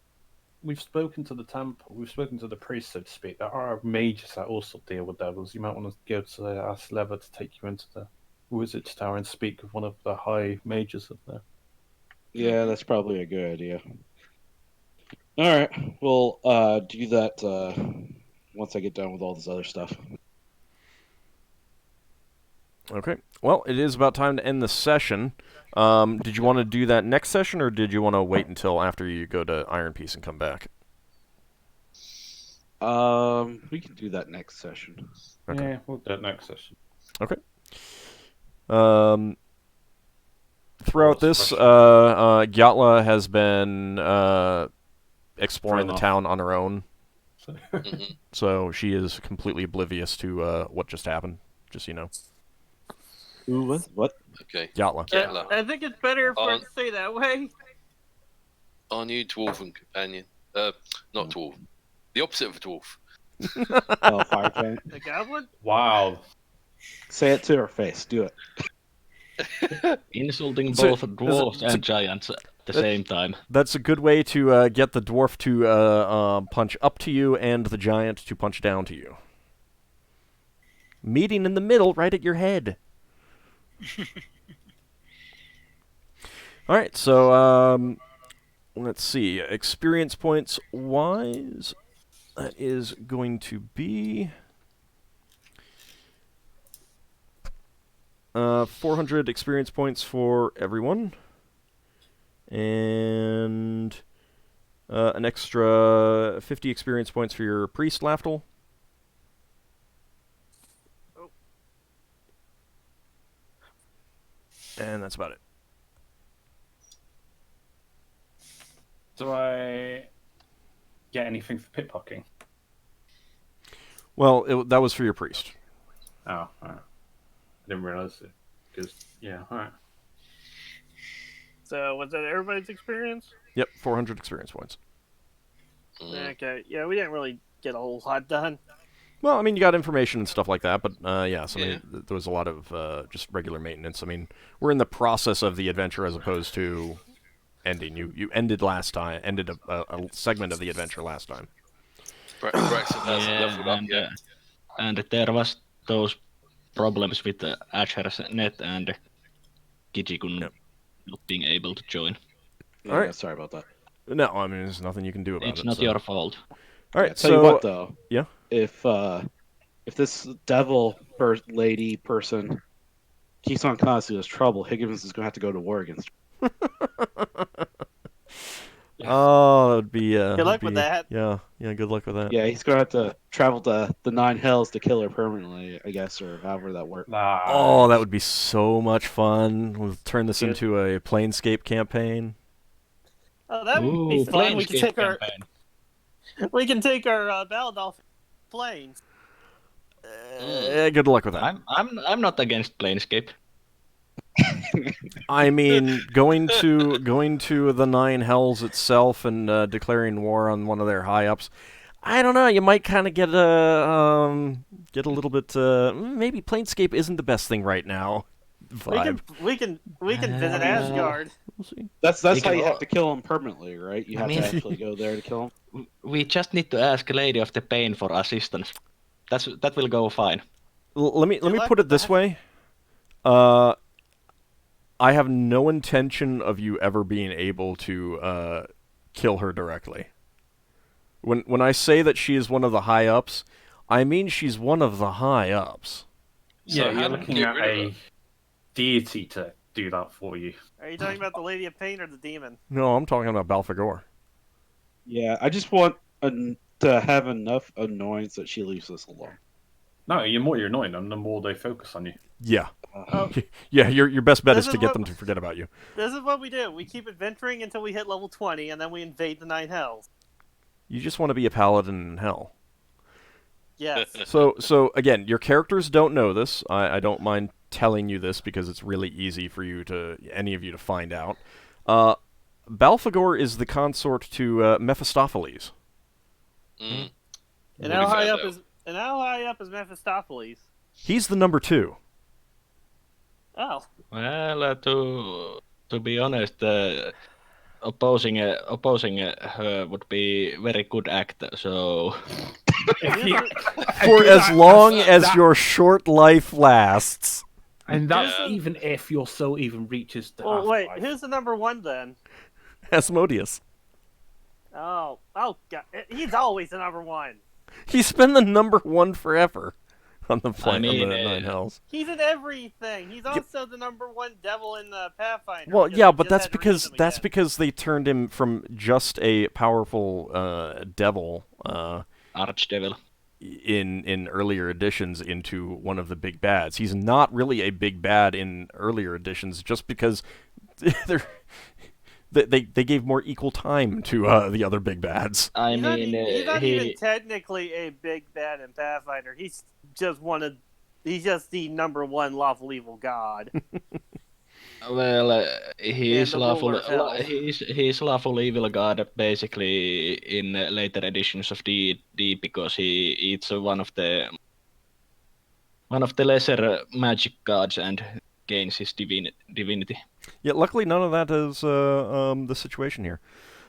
we've spoken to the temple, we've spoken to the priest, so to speak. There are mages that also deal with devils. You might want to go to ask Lever to take you into the wizard's tower and speak with one of the high mages of there. Yeah, that's probably a good idea. All right, we'll do that once I get done with all this other stuff. Okay. Well, it is about time to end the session. Did you want to do that next session, or did you want to wait until after you go to Iron Piece and come back? We can do that next session. Okay. Yeah, we'll do it next session. Okay. Throughout this, Gyatla has been exploring the Fair town on her own, Mm-hmm. so she is completely oblivious to what just happened. Just so you know, Ooh, what? Okay. Gyatla. Yeah. I think it's better for it Um, to stay that way. Our new dwarven companion. Not dwarf. The opposite of a dwarf. Oh, fire giant. The goblin? Wow. Say it to her face. Do it. Insulting So- both dwarves and giants at the same time. That's a good way to get the dwarf to punch up to you and the giant to punch down to you. Meeting in the middle, right at your head. All right, so let's see. Experience points wise, that is going to be 400 experience points for everyone, and an extra 50 experience points for your priest, Lafdul. Oh. And that's about it. Do I get anything for pickpocketing? Well, that was for your priest. Oh, alright. I didn't realize it. Because, yeah, alright. So, was that everybody's experience? Yep, 400 experience points. Mm. Okay, yeah, we didn't really get a whole lot done. Well, I mean, you got information and stuff like that, but yes, I Yeah. mean, there was a lot of just regular maintenance. I mean, we're in the process of the adventure as opposed to ending. You ended last time, ended a segment of the adventure last time. Braxon hasn't leveled up yet. And there was those problems with Asher's net and Kijikun not being able to join. Yeah, All right. sorry about that. No, I mean, there's nothing you can do about It's it. not so. your fault. All right, Yeah, tell you what though. Yeah. If this devil lady person keeps on causing us trouble, Higgimus is gonna have to go to war against her. Oh, that would be. Good luck with that. Yeah, good luck with that. Yeah, he's gonna have to travel to the 9 hells to kill her permanently, I guess, or however that works. Oh, that would be so much fun. We'll turn this into a Planescape campaign. Oh, that would be fun. We can take our ballad off planes. Good luck with that. I'm not against Planescape. I mean, going to the 9 hells itself and declaring war on one of their high ups. I don't know. You might kind of get a little bit. Maybe Planescape isn't the best thing right now. Vibe. We can visit Asgard. We'll see. That's how you have to kill him permanently, right? You have to actually go there to kill him. We just need to ask Lady of the Pain for assistance. That will go fine. Let me put it this way. I have no intention of you ever being able to kill her directly. When I say that she is one of the high ups, I mean she's one of the high ups. Yeah, So you're looking at a deity to do that for you. Are you talking about the Lady of Pain or the demon? No, I'm talking about Balfagor. Yeah, I just want to have enough annoyance that she leaves us alone. No, the more you're annoying them, the more they focus on you. Yeah. Oh. Yeah, your best bet This is to is get what- them to forget about you. This is what we do. We keep adventuring until we hit level 20, and then we invade the 9 hells. You just want to be a paladin in hell. Yes. So again, your characters don't know this. I don't mind telling you this because it's really easy for any of you to find out. Balfagor is the consort to Mephistopheles. Mm. And how high up is Mephistopheles? He's the number 2. Oh. Well, to be honest, opposing her would be very good act. So For as long as your short life lasts. And that's even if your soul even reaches the Well, wait. afterlife. Who's the number 1 then? Asmodeus. Oh, God. He's always the number 1. He's been the number 1 forever on the I mean, on the 9 hells. He's in everything. He's also the number 1 devil in the Pathfinder. Well, because yeah, they but just had to release him again. because they turned him from just a powerful devil Archdevil. in earlier editions into one of the big bads. He's not really a big bad in earlier editions just because they gave more equal time to the other big bads. He's not even technically a big bad in Pathfinder. He's just the number 1 lawful evil god. Well, he's the ruler of hell. he's lawful evil god basically in later editions of D&D because he eats one of the lesser magic gods and gains his divinity. Yeah, luckily none of that is the situation here.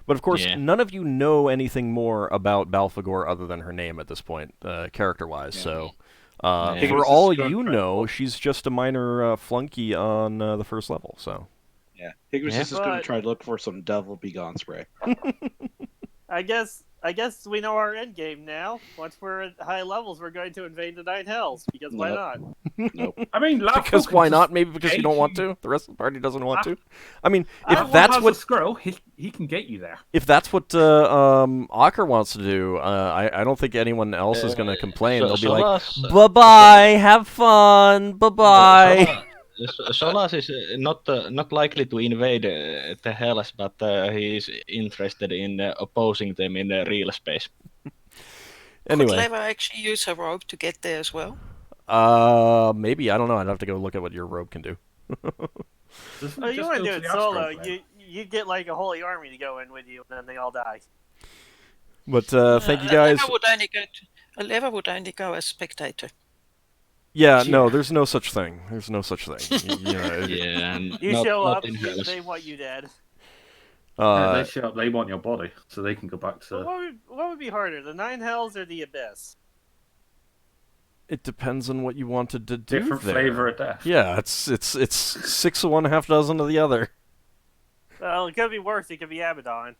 But of course, none of you know anything more about Balfagor other than her name at this point, character-wise. Yeah. So, Yeah. for all you know, she's just a minor flunky on the first level. So, Yeah, Higgimus is just going to try to look for some devil begone spray. I guess we know our end game now. Once we're at high levels, we're going to invade the 9 hells because why not? Nope. I mean, Lafdul because can why just not? Maybe because you gate don't want you. to. The rest of the party doesn't want to. I mean, If if that's has what a scroll, he can get you there. Ockar wants to do, I don't think anyone else is going to complain. They'll be like, Solas, bye-bye, have fun, bye-bye. Solas is not likely to invade the hells, but he is interested in opposing them in real space. Anyway. Could Leva actually use her robe to get there as well? Maybe, I don't know. I'd have to go look at what your robe can do. Oh, you want to do it solo? You get like a holy army to go in with you, and then they all die. But thank you guys. Leva would only go as spectator. Yeah, no, there's no such thing. There's no such thing. You know, Yeah, and You not show up, in you hells. say what you did. They show up. They want your body, so they can go back to. What would be harder, the Nine Hells or the Abyss? It depends on what you wanted to do. Different there. flavor of death. Yeah, it's 6 of one, half dozen of the other. Well, it could be worse. It could be Abaddon.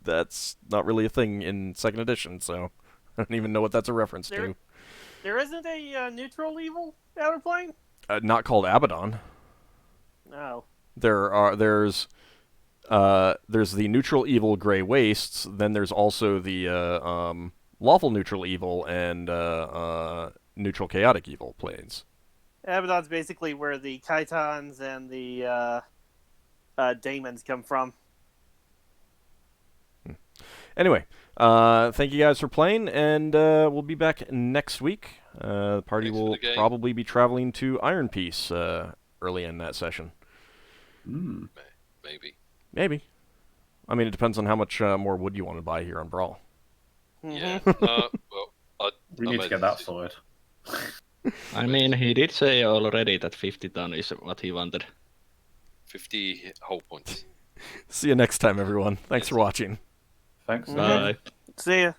That's not really a thing in 2nd edition, so I don't even know what that's a reference to. There isn't a neutral evil outer plane? Not called Abaddon. No. There's the neutral evil Grey Wastes. Then there's also the lawful neutral evil and neutral chaotic evil planes. Abaddon's basically where the Kaitans and the Daemons come from. Anyway, thank you guys for playing, and we'll be back next week. The party Thanks for will the game. probably be traveling to Iron Peace early in that session. Maybe. Maybe. I mean, it depends on how much more wood you want to buy here on Brawl. Yeah. We need to get that sorted. I mean, he did say already that 50 ton is what he wanted. 50 whole points. See you next time, everyone. Thanks for watching. Thanks. Bye. See ya.